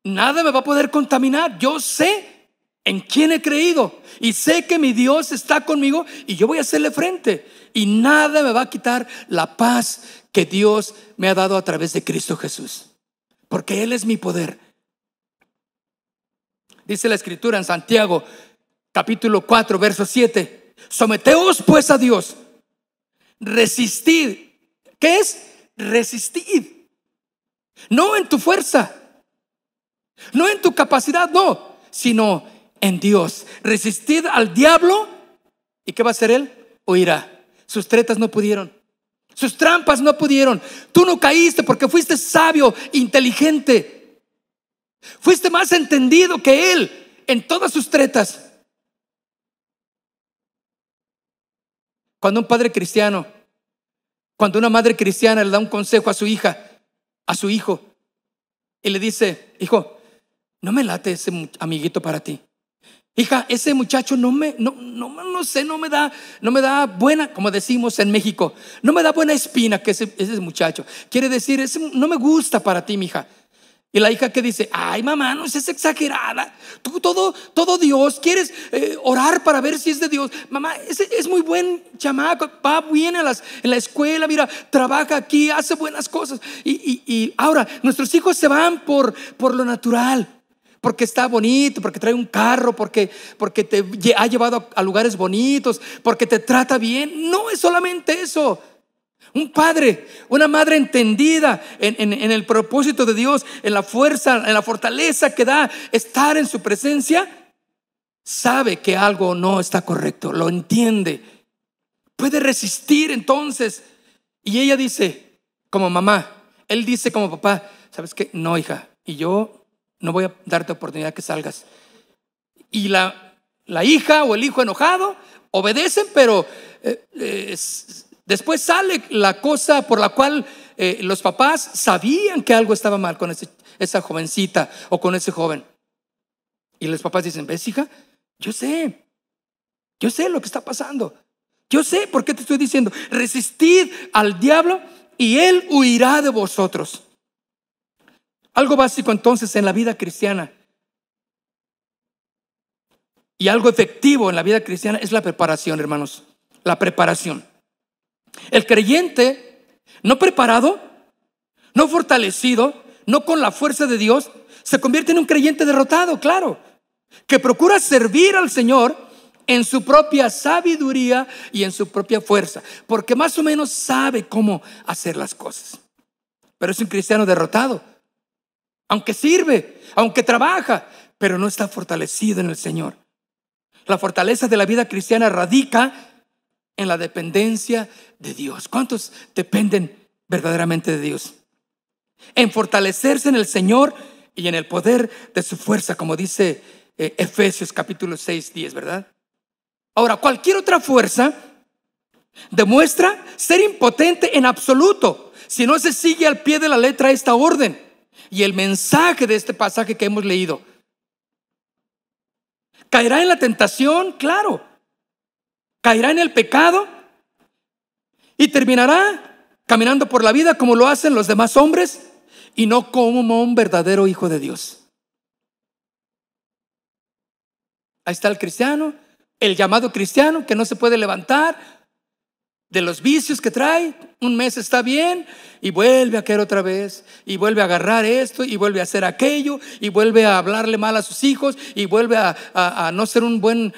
Nada me va a poder contaminar. Yo sé en quién he creído y sé que mi Dios está conmigo y yo voy a hacerle frente. Y nada me va a quitar la paz que Dios me ha dado a través de Cristo Jesús, porque Él es mi poder. Dice la Escritura en Santiago capítulo 4 verso 7: someteos pues a Dios, resistid. ¿Qué es? Resistid. No en tu fuerza, no en tu capacidad, no, sino en Dios. Resistid al diablo. ¿Y qué va a hacer él? Huirá. Sus tretas no pudieron, sus trampas no pudieron. Tú no caíste porque fuiste sabio, inteligente. Fuiste más entendido que él en todas sus tretas. Cuando un padre cristiano, cuando una madre cristiana le da un consejo a su hija, a su hijo, y le dice: hijo, no me late ese amiguito para ti. Hija, ese muchacho no me da buena, como decimos en México, no me da buena espina que ese muchacho. Quiere decir, ese no me gusta para ti, mija. Y la hija que dice: ay, mamá, no seas exagerada. Tú todo Dios, quieres orar para ver si es de Dios. Mamá, ese es muy buen chamaco, va bien en la escuela, mira, trabaja aquí, hace buenas cosas. Y ahora nuestros hijos se van por lo natural, porque está bonito, porque trae un carro, porque te ha llevado a lugares bonitos, porque te trata bien. No es solamente eso. Un padre, una madre entendida en el propósito de Dios, en la fuerza, en la fortaleza que da estar en su presencia, sabe que algo no está correcto, lo entiende, puede resistir entonces. Y ella dice como mamá, él dice como papá: ¿sabes qué? No, hija, y yo no voy a darte oportunidad que salgas. Y la hija o el hijo enojado obedecen, pero después sale la cosa por la cual los papás sabían que algo estaba mal con esa jovencita o con ese joven. Y los papás dicen: ¿ves, hija? Yo sé lo que está pasando. Yo sé por qué te estoy diciendo. Resistid al diablo y él huirá de vosotros. Algo básico entonces en la vida cristiana y algo efectivo en la vida cristiana es la preparación, hermanos. La preparación. El creyente no preparado, no fortalecido, no con la fuerza de Dios, se convierte en un creyente derrotado, claro, que procura servir al Señor en su propia sabiduría y en su propia fuerza, porque más o menos sabe cómo hacer las cosas. Pero es un cristiano derrotado, aunque sirve, aunque trabaja, pero no está fortalecido en el Señor. La fortaleza de la vida cristiana radica en la dependencia de Dios. ¿Cuántos dependen verdaderamente de Dios? En fortalecerse en el Señor y en el poder de su fuerza, como dice Efesios capítulo 6:10, ¿verdad? Ahora, cualquier otra fuerza demuestra ser impotente en absoluto si no se sigue al pie de la letra esta orden y el mensaje de este pasaje que hemos leído. ¿Caerá en la tentación? Claro. ¿Caerá en el pecado? Y terminará caminando por la vida como lo hacen los demás hombres y no como un verdadero hijo de Dios. Ahí está el cristiano, el llamado cristiano, que no se puede levantar de los vicios que trae. Un mes está bien y vuelve a caer otra vez, y vuelve a agarrar esto y vuelve a hacer aquello, y vuelve a hablarle mal a sus hijos, y vuelve a no ser un buen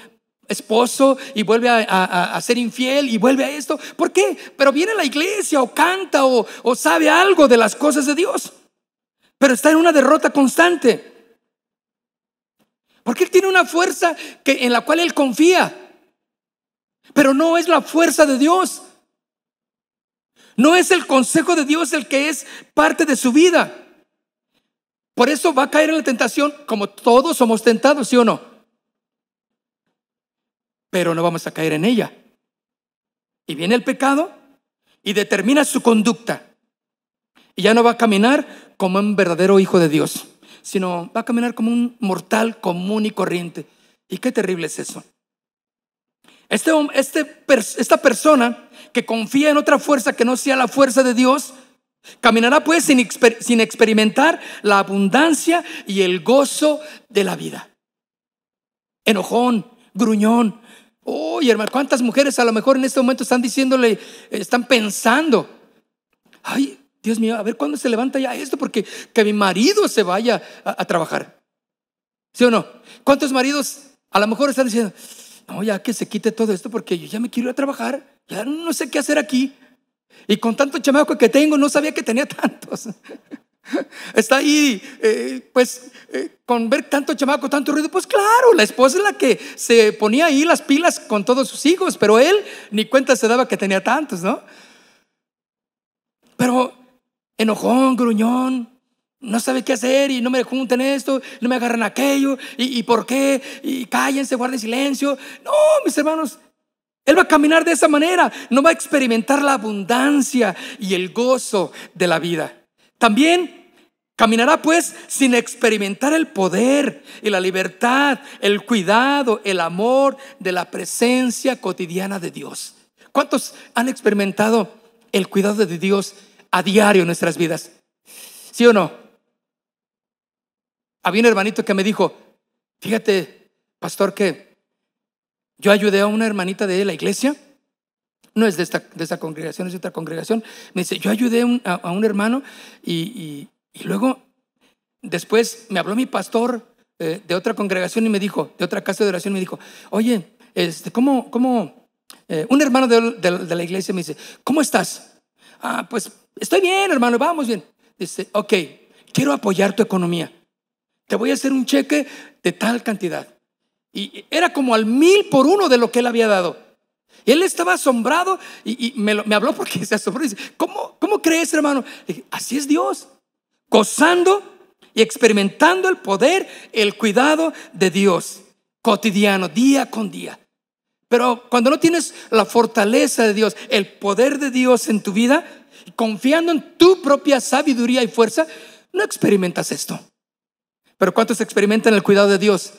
esposo, y vuelve a ser infiel, y vuelve a esto. ¿Por qué? Pero viene a la iglesia o canta o sabe algo de las cosas de Dios, pero está en una derrota constante, porque él tiene una fuerza en la cual él confía. pero no es la fuerza de Dios. No es el consejo de Dios el que es parte de su vida. Por eso va a caer en la tentación, como todos somos tentados, ¿sí o no? Pero no vamos a caer en ella. Y viene el pecado y determina su conducta. Y ya no va a caminar como un verdadero hijo de Dios, sino va a caminar como un mortal común y corriente. Y qué terrible es eso. Esta persona que confía en otra fuerza que no sea la fuerza de Dios, caminará pues sin experimentar la abundancia y el gozo de la vida. Enojón, gruñón. Oye, hermano, ¿cuántas mujeres a lo mejor en este momento están diciéndole, están pensando, ay, Dios mío, a ver cuándo se levanta ya esto, porque que mi marido se vaya a trabajar? ¿Sí o no? ¿Cuántos maridos a lo mejor están diciendo, no, ya que se quite todo esto porque yo ya me quiero ir a trabajar, ya no sé qué hacer aquí? Y con tanto chamaco que tengo, no sabía que tenía tantos. Está ahí, con ver tanto chamaco, tanto ruido. Pues claro, la esposa es la que se ponía ahí las pilas con todos sus hijos, pero él ni cuenta se daba que tenía tantos, ¿no? Pero enojón, gruñón, no sabe qué hacer, y no me junten esto, no me agarran aquello, y por qué, y cállense, guarden silencio. No, mis hermanos, él va a caminar de esa manera, no va a experimentar la abundancia y el gozo de la vida. También caminará pues sin experimentar el poder y la libertad, el cuidado, el amor de la presencia cotidiana de Dios. ¿Cuántos han experimentado el cuidado de Dios a diario en nuestras vidas? ¿Sí o no? Había un hermanito que me dijo, fíjate, pastor, que yo ayudé a una hermanita de la iglesia. No es de esta congregación, es de otra congregación. Me dice, yo ayudé a un hermano y luego después me habló mi pastor de otra congregación y me dijo, de otra casa de oración, me dijo, oye, ¿cómo? Un hermano de la iglesia me dice, ¿cómo estás? Pues estoy bien, hermano, vamos bien. Dice, ok, quiero apoyar tu economía. Te voy a hacer un cheque de tal cantidad. Y era como al 1000 por uno de lo que él había dado. Él estaba asombrado y me habló porque se asombró. Dice, ¿cómo crees, hermano? Dije, así es Dios, gozando y experimentando el poder, el cuidado de Dios cotidiano, día con día. Pero cuando no tienes la fortaleza de Dios, el poder de Dios en tu vida, confiando en tu propia sabiduría y fuerza, no experimentas esto. Pero ¿cuántos experimentan el cuidado de Dios?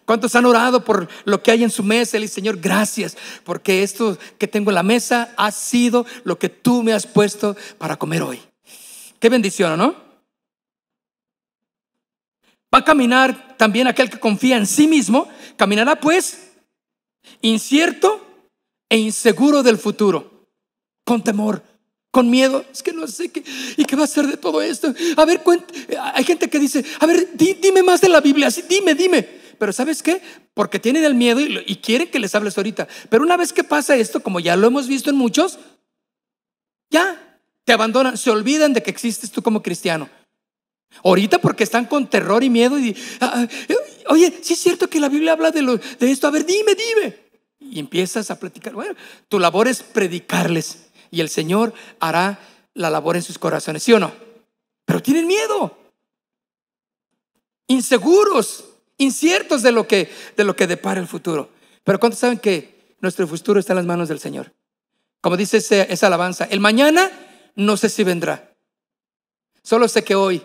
¿Cuántos han orado por lo que hay en su mesa? Y Señor, gracias, porque esto que tengo en la mesa ha sido lo que tú me has puesto para comer hoy. Qué bendición, ¿no? Va a caminar también aquel que confía en sí mismo. Caminará pues incierto e inseguro del futuro, con temor, con miedo. Es que no sé qué, y qué va a ser de todo esto. A ver, hay gente que dice, a ver, dime más de la Biblia, así, dime. Pero ¿sabes qué? Porque tienen el miedo y quieren que les hables ahorita. Pero una vez que pasa esto, como ya lo hemos visto en muchos, ya te abandonan, se olvidan de que existes tú como cristiano. Ahorita porque están con terror y miedo oye, sí es cierto que la Biblia habla de esto. A ver, dime. Y empiezas a platicar. Bueno, tu labor es predicarles y el Señor hará la labor en sus corazones, ¿sí o no? Pero tienen miedo, inseguros, inciertos de lo que depara el futuro. Pero ¿cuántos saben que nuestro futuro está en las manos del Señor? Como dice esa alabanza, el mañana no sé si vendrá, solo sé que hoy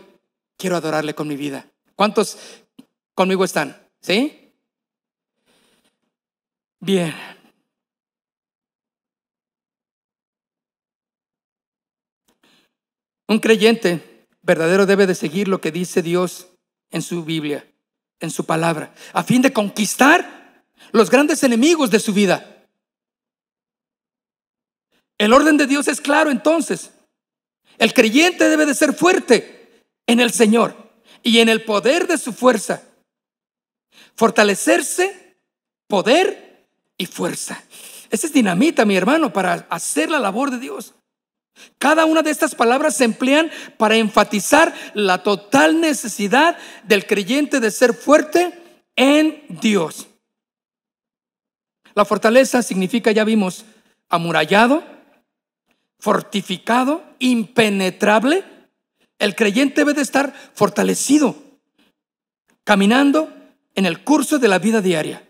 quiero adorarle con mi vida. ¿Cuántos conmigo están? ¿Sí? Bien. Un creyente verdadero debe de seguir lo que dice Dios en su Biblia, en su palabra, a fin de conquistar los grandes enemigos de su vida. El orden de Dios es claro entonces. El creyente debe de ser fuerte en el Señor y en el poder de su fuerza. Fortalecerse, poder y fuerza. Esa es dinamita, mi hermano, para hacer la labor de Dios. Cada una de estas palabras se emplean para enfatizar la total necesidad del creyente de ser fuerte en Dios. La fortaleza significa, ya vimos, amurallado, fortificado, impenetrable. El creyente debe de estar fortalecido, caminando en el curso de la vida diaria.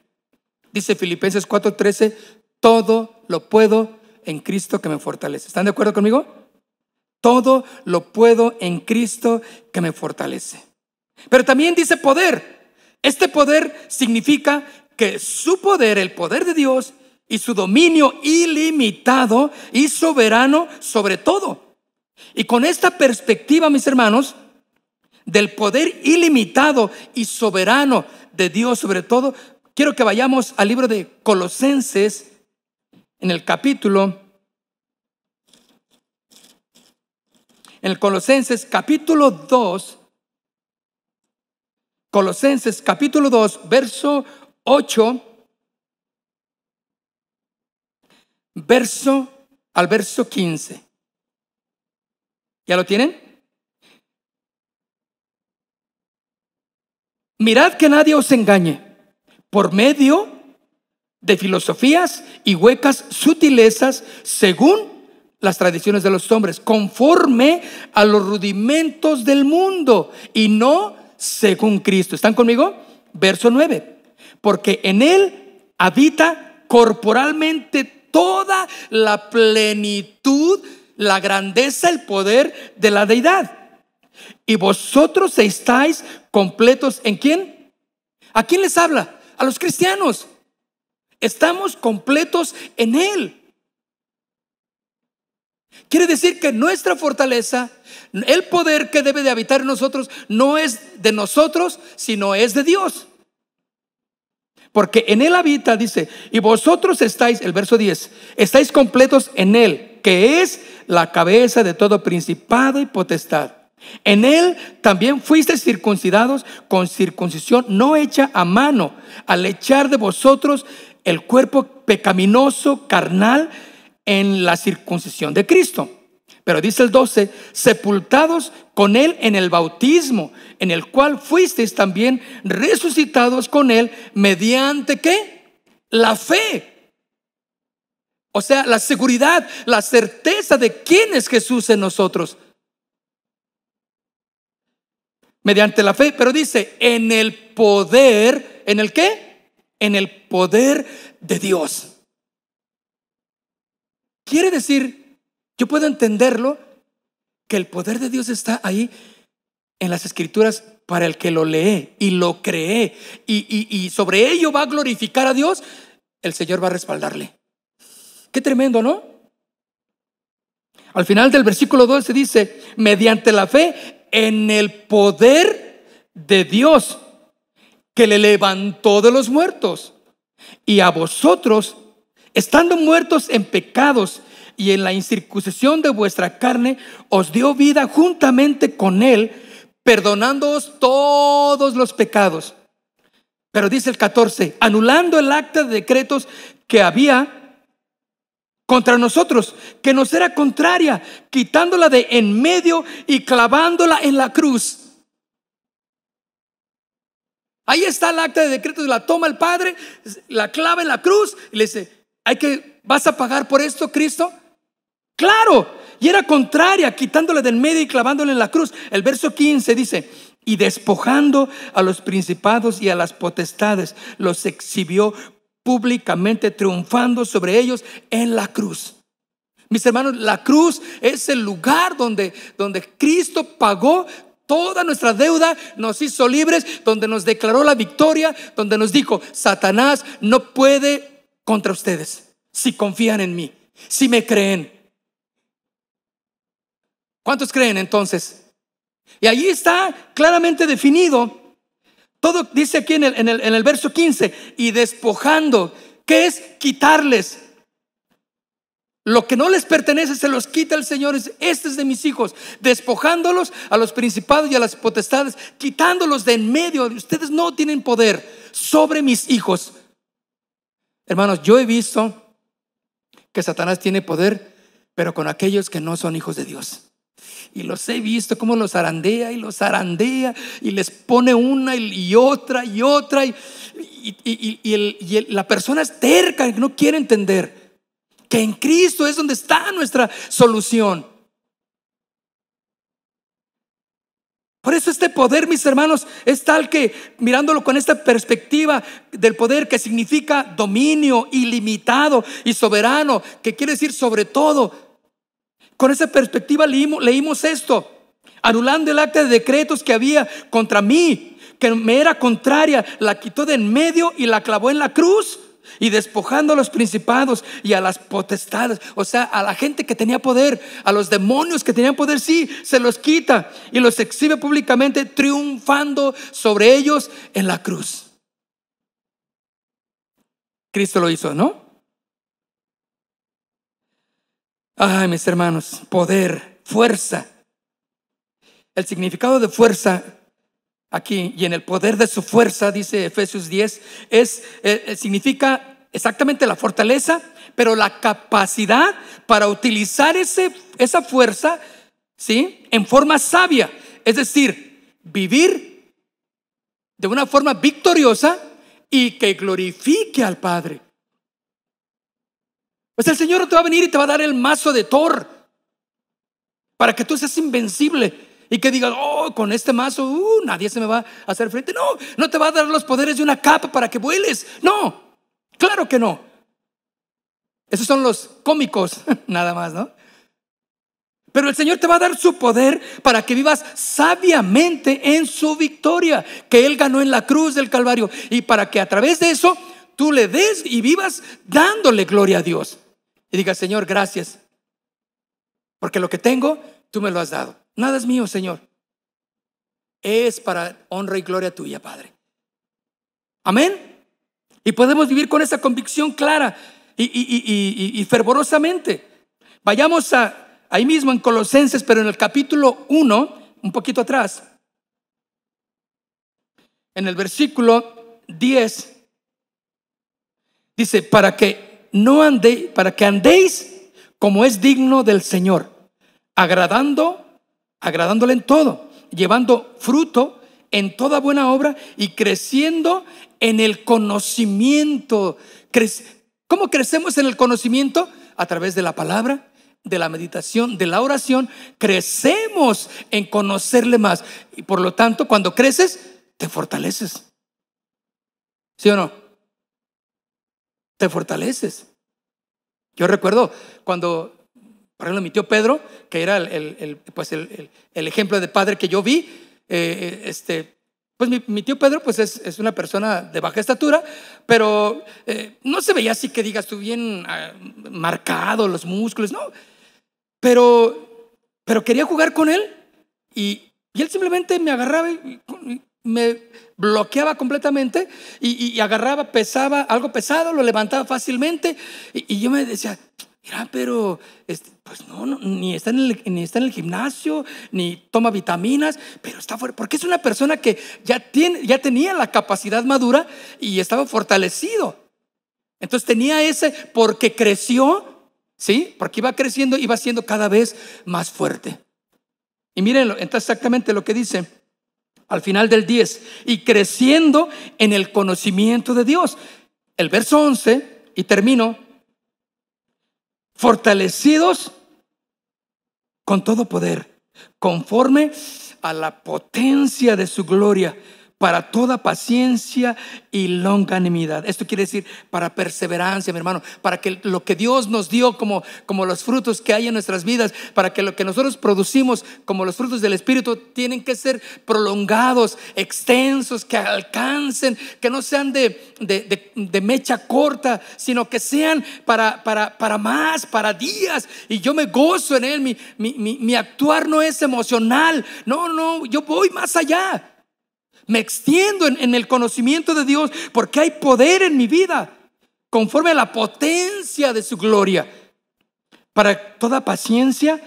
Dice Filipenses 4:13, todo lo puedo en Cristo que me fortalece. ¿Están de acuerdo conmigo? Todo lo puedo en Cristo que me fortalece. Pero también dice poder. Este poder significa que su poder, el poder de Dios y su dominio ilimitado y soberano sobre todo. Y con esta perspectiva, mis hermanos, del poder ilimitado y soberano de Dios sobre todo, quiero que vayamos al libro de Colosenses en el Colosenses capítulo 2, Colosenses capítulo 2, verso 8, al verso 15. ¿Ya lo tienen? Mirad que nadie os engañe por medio de filosofías y huecas sutilezas según las tradiciones de los hombres, conforme a los rudimentos del mundo y no según Cristo. ¿Están conmigo? Verso 9. Porque en Él habita corporalmente toda la plenitud, la grandeza, el poder de la deidad. Y vosotros estáis completos ¿en quién? ¿A quién les habla? A los cristianos. Estamos completos en Él. Quiere decir que nuestra fortaleza, el poder que debe de habitar en nosotros, no es de nosotros, sino es de Dios. Porque en Él habita, dice, y vosotros estáis, el verso 10, estáis completos en Él, que es la cabeza de todo principado y potestad. En Él también fuisteis circuncidados con circuncisión no hecha a mano, al echar de vosotros el cuerpo pecaminoso, carnal, en la circuncisión de Cristo. Pero dice el 12, sepultados con Él en el bautismo, en el cual fuisteis también resucitados con Él mediante ¿qué? La fe. O sea, la seguridad, la certeza de quién es Jesús en nosotros. Mediante la fe, pero dice, en el poder, ¿en el qué? En el poder de Dios. Quiere decir, yo puedo entenderlo, que el poder de Dios está ahí en las Escrituras para el que lo lee y lo cree y sobre ello va a glorificar a Dios. El Señor va a respaldarle. Qué tremendo, ¿no? Al final del versículo 12 dice, mediante la fe en el poder de Dios que le levantó de los muertos, y a vosotros, estando muertos en pecados y en la incircuncisión de vuestra carne, os dio vida juntamente con Él, perdonándoos todos los pecados. Pero dice el 14, anulando el acta de decretos que había contra nosotros, que nos era contraria, quitándola de en medio y clavándola en la cruz. Ahí está el acta de decretos, la toma el Padre, la clava en la cruz y le dice, ¿vas a pagar por esto, Cristo? Claro, y era contraria, quitándole del medio y clavándole en la cruz. El verso 15 dice, y despojando a los principados y a las potestades, los exhibió públicamente, triunfando sobre ellos en la cruz. Mis hermanos, la cruz es el lugar donde Cristo pagó toda nuestra deuda, nos hizo libres, donde nos declaró la victoria, donde nos dijo, Satanás no puede contra ustedes si confían en mí, si me creen. ¿Cuántos creen entonces? Y allí está claramente definido. Todo dice aquí en el verso 15, y despojando, ¿qué es? Quitarles. Lo que no les pertenece se los quita el Señor. Este es de mis hijos. Despojándolos a los principados y a las potestades, quitándolos de en medio. Ustedes no tienen poder sobre mis hijos. Hermanos, yo he visto que Satanás tiene poder, pero con aquellos que no son hijos de Dios. Y los he visto cómo los zarandea y los zarandea y les pone una y otra y otra. La persona es terca y no quiere entender que en Cristo es donde está nuestra solución. Por eso este poder, mis hermanos, es tal que, mirándolo con esta perspectiva del poder, que significa dominio ilimitado y soberano, que quiere decir sobre todo, con esa perspectiva leímos esto: anulando el acta de decretos que había contra mí, que me era contraria, la quitó de en medio y la clavó en la cruz. Y despojando a los principados y a las potestades, o sea, a la gente que tenía poder, a los demonios que tenían poder, sí, se los quita y los exhibe públicamente, triunfando sobre ellos en la cruz. Cristo lo hizo, ¿no? Ay, mis hermanos, poder, fuerza. El significado de fuerza aquí, y en el poder de su fuerza, dice Efesios 10, significa exactamente la fortaleza, pero la capacidad para utilizar esa fuerza, ¿sí?, en forma sabia. Es decir, vivir de una forma victoriosa y que glorifique al Padre. Pues el Señor no te va a venir y te va a dar el mazo de Thor para que tú seas invencible y que digas: oh, con este mazo nadie se me va a hacer frente. No, no te va a dar los poderes de una capa para que vueles. No, claro que no. Esos son los cómicos, nada más, ¿no? Pero el Señor te va a dar su poder para que vivas sabiamente en su victoria que Él ganó en la cruz del Calvario, y para que a través de eso tú le des y vivas dándole gloria a Dios y digas: Señor, gracias, porque lo que tengo tú me lo has dado. Nada es mío, Señor, es para honra y gloria tuya, Padre. Amén. Y podemos vivir con esa convicción clara y fervorosamente. Vayamos ahí mismo en Colosenses, pero en el capítulo 1, un poquito atrás, en el versículo 10, dice: para que andéis como es digno del Señor, agradándole en todo, llevando fruto en toda buena obra y creciendo en el conocimiento. ¿Cómo crecemos en el conocimiento? A través de la palabra, de la meditación, de la oración. Crecemos en conocerle más, y por lo tanto, cuando creces, te fortaleces. ¿Sí o no? Te fortaleces. Yo recuerdo cuando, por ejemplo, mi tío Pedro, que era el ejemplo de padre que yo vi, pues mi tío Pedro pues es una persona de baja estatura, pero no se veía así que digas tú bien marcado los músculos, no, pero quería jugar con él, y él simplemente me agarraba y me bloqueaba completamente, y agarraba, pesaba algo pesado, lo levantaba fácilmente, y yo me decía: mira, pero pues no, ni está en el gimnasio, ni toma vitaminas, pero está fuerte, porque es una persona que ya tenía la capacidad madura y estaba fortalecido. Entonces tenía porque creció, ¿sí? Porque iba creciendo, iba siendo cada vez más fuerte. Y mírenlo, entonces exactamente lo que dice al final del 10: y creciendo en el conocimiento de Dios. El verso 11, y termino: fortalecidos con todo poder, conforme a la potencia de su gloria, para toda paciencia y longanimidad. Esto quiere decir para perseverancia, mi hermano, para que lo que Dios nos dio como los frutos que hay en nuestras vidas, para que lo que nosotros producimos como los frutos del Espíritu, tienen que ser prolongados, extensos, que alcancen, que no sean de mecha corta, sino que sean para más, para días. Y yo me gozo en Él. Mi actuar no es emocional, no, yo voy más allá. Me extiendo en el conocimiento de Dios, porque hay poder en mi vida conforme a la potencia de su gloria, para toda paciencia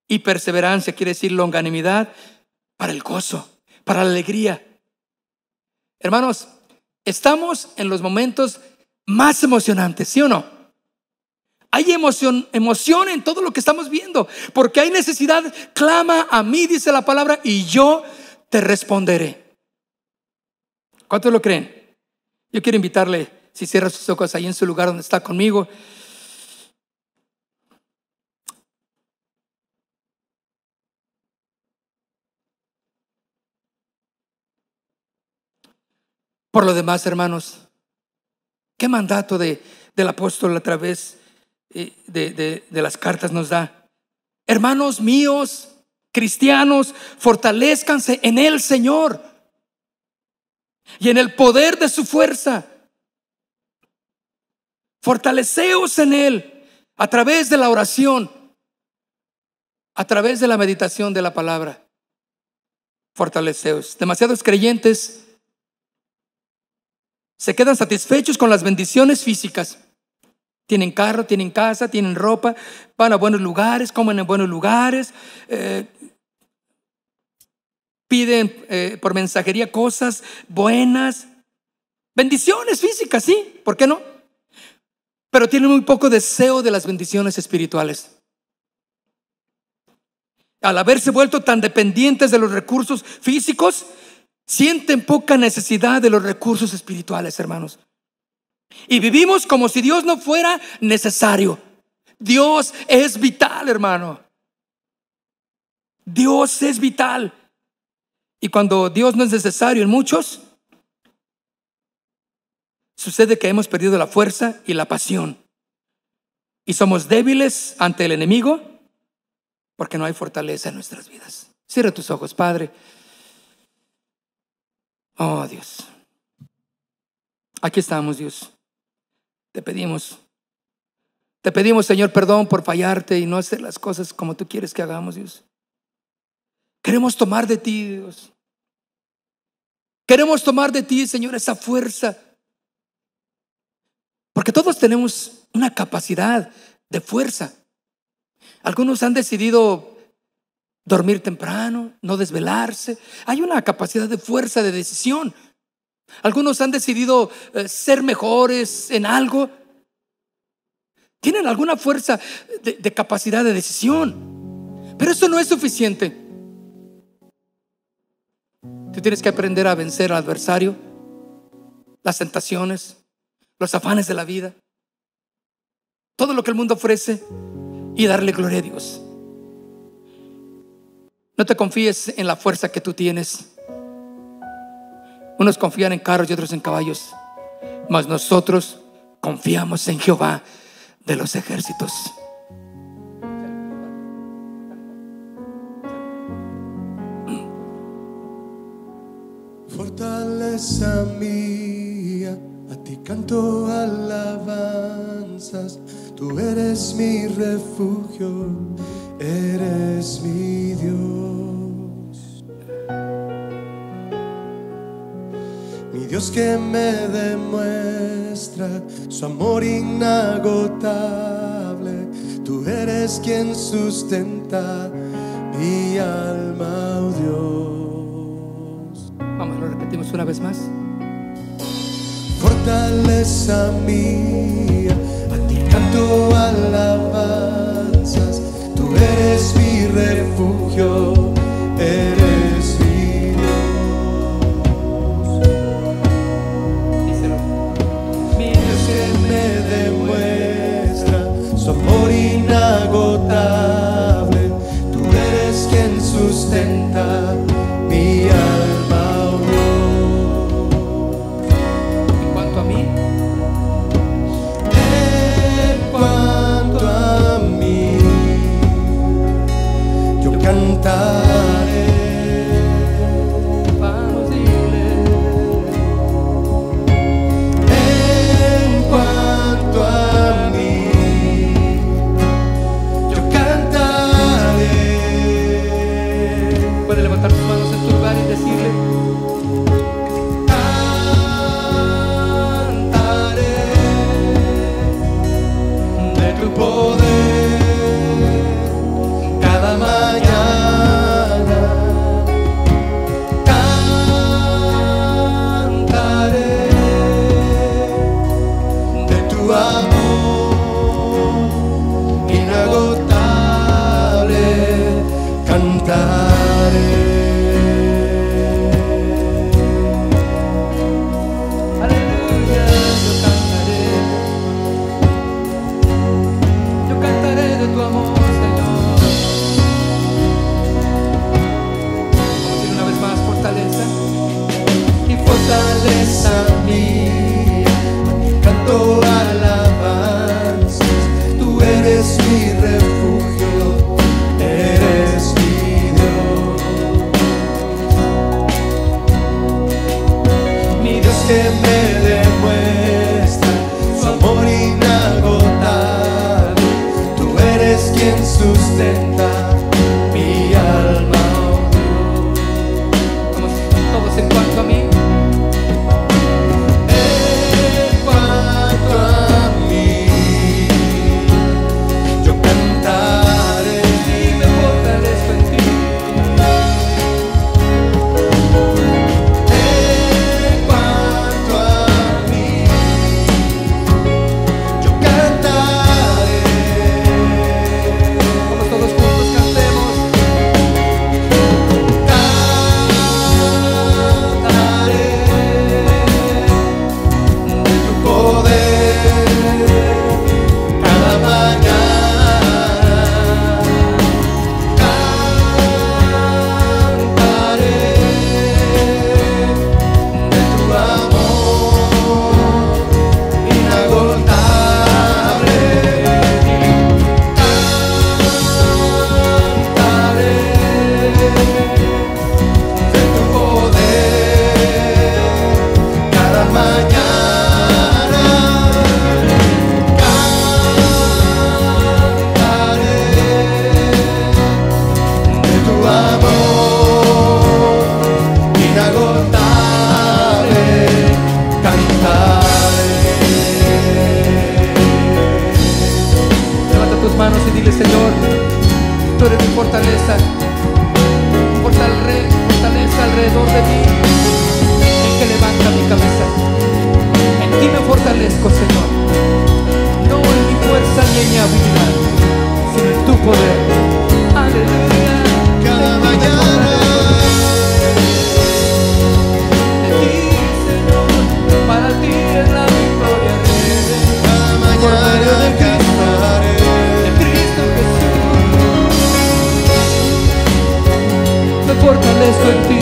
y perseverancia, quiere decir longanimidad, para el gozo, para la alegría. Hermanos, estamos en los momentos más emocionantes, ¿sí o no? Hay emoción en todo lo que estamos viendo, porque hay necesidad. Clama a mí, dice la palabra, y yo te responderé. ¿Cuántos lo creen? Yo quiero invitarle, si cierra sus ojos ahí en su lugar donde está conmigo. Por lo demás, hermanos, ¿qué mandato del apóstol a través de las cartas nos da? Hermanos míos, cristianos, fortalezcanse en el Señor y en el poder de su fuerza. Fortaleceos en Él a través de la oración, a través de la meditación de la palabra. Fortaleceos. Demasiados creyentes se quedan satisfechos con las bendiciones físicas. Tienen carro, tienen casa, tienen ropa, van a buenos lugares, comen en buenos lugares, piden por mensajería cosas buenas, bendiciones físicas, sí, ¿por qué no? Pero tienen muy poco deseo de las bendiciones espirituales. Al haberse vuelto tan dependientes de los recursos físicos, sienten poca necesidad de los recursos espirituales, hermanos. Y vivimos como si Dios no fuera necesario. Dios es vital, hermano. Dios es vital. Y cuando Dios no es necesario en muchos, sucede que hemos perdido la fuerza y la pasión. Y somos débiles ante el enemigo porque no hay fortaleza en nuestras vidas. Cierra tus ojos, Padre. Oh, Dios, aquí estamos, Dios. Te pedimos, Señor, perdón por fallarte y no hacer las cosas como tú quieres que hagamos, Dios. Queremos tomar de ti, Dios. Queremos tomar de ti, Señor, esa fuerza. Porque todos tenemos una capacidad de fuerza. Algunos han decidido dormir temprano, no desvelarse. Hay una capacidad de fuerza de decisión. Algunos han decidido ser mejores en algo. Tienen alguna fuerza de capacidad de decisión. Pero eso no es suficiente. Tú tienes que aprender a vencer al adversario, las tentaciones, los afanes de la vida, todo lo que el mundo ofrece, y darle gloria a Dios. No te confíes en la fuerza que tú tienes. Unos confían en carros y otros en caballos, mas nosotros confiamos en Jehová de los ejércitos. Fortaleza mía, a ti canto alabanzas. Tú eres mi refugio, eres mi Dios. Mi Dios que me demuestra su amor inagotable. Tú eres quien sustenta mi alma, oh Dios. Vamos, lo repetimos una vez más. Fortaleza mía, a ti canto alabanzas. Tú eres mi refugio, eres mi Dios. Díselo. Mi Dios que me demuestra su amor inagotable. Tú eres quien sustenta mi alma, oh Dios. En cuanto a mí, En cuanto a mí, yo cantaré fortaleza mía, canto alabanzas, tú eres mi refugio, eres mi Dios. Mi Dios que me demuestra su amor inagotable, tú eres quien sustenta mi alma, oh Dios. Vamos, todos en cuanto a mí. En cuanto a mí, yo cantaré Y me fortalezco en ti. en cuanto a mí, yo cantaré. Vamos todos juntos, cantemos. Cantaré de tu poder cada mañana. Cantaré de tu amor inagotable. Cantaré de tu poder cada mañana. Cantaré de tu amor inagotable. Cantaré. Levanta tus manos y dile: Señor, tú eres mi fortaleza. Fortaleza alrededor de mí, el que levanta mi cabeza. En ti me fortalezco, Señor. No en mi fuerza ni en mi habilidad, sino en tu poder. Aleluya. Cada mañana De ti, Señor, para ti es la victoria. cada mañana cantaré. De Cristo Jesús, me fortalezco en ti.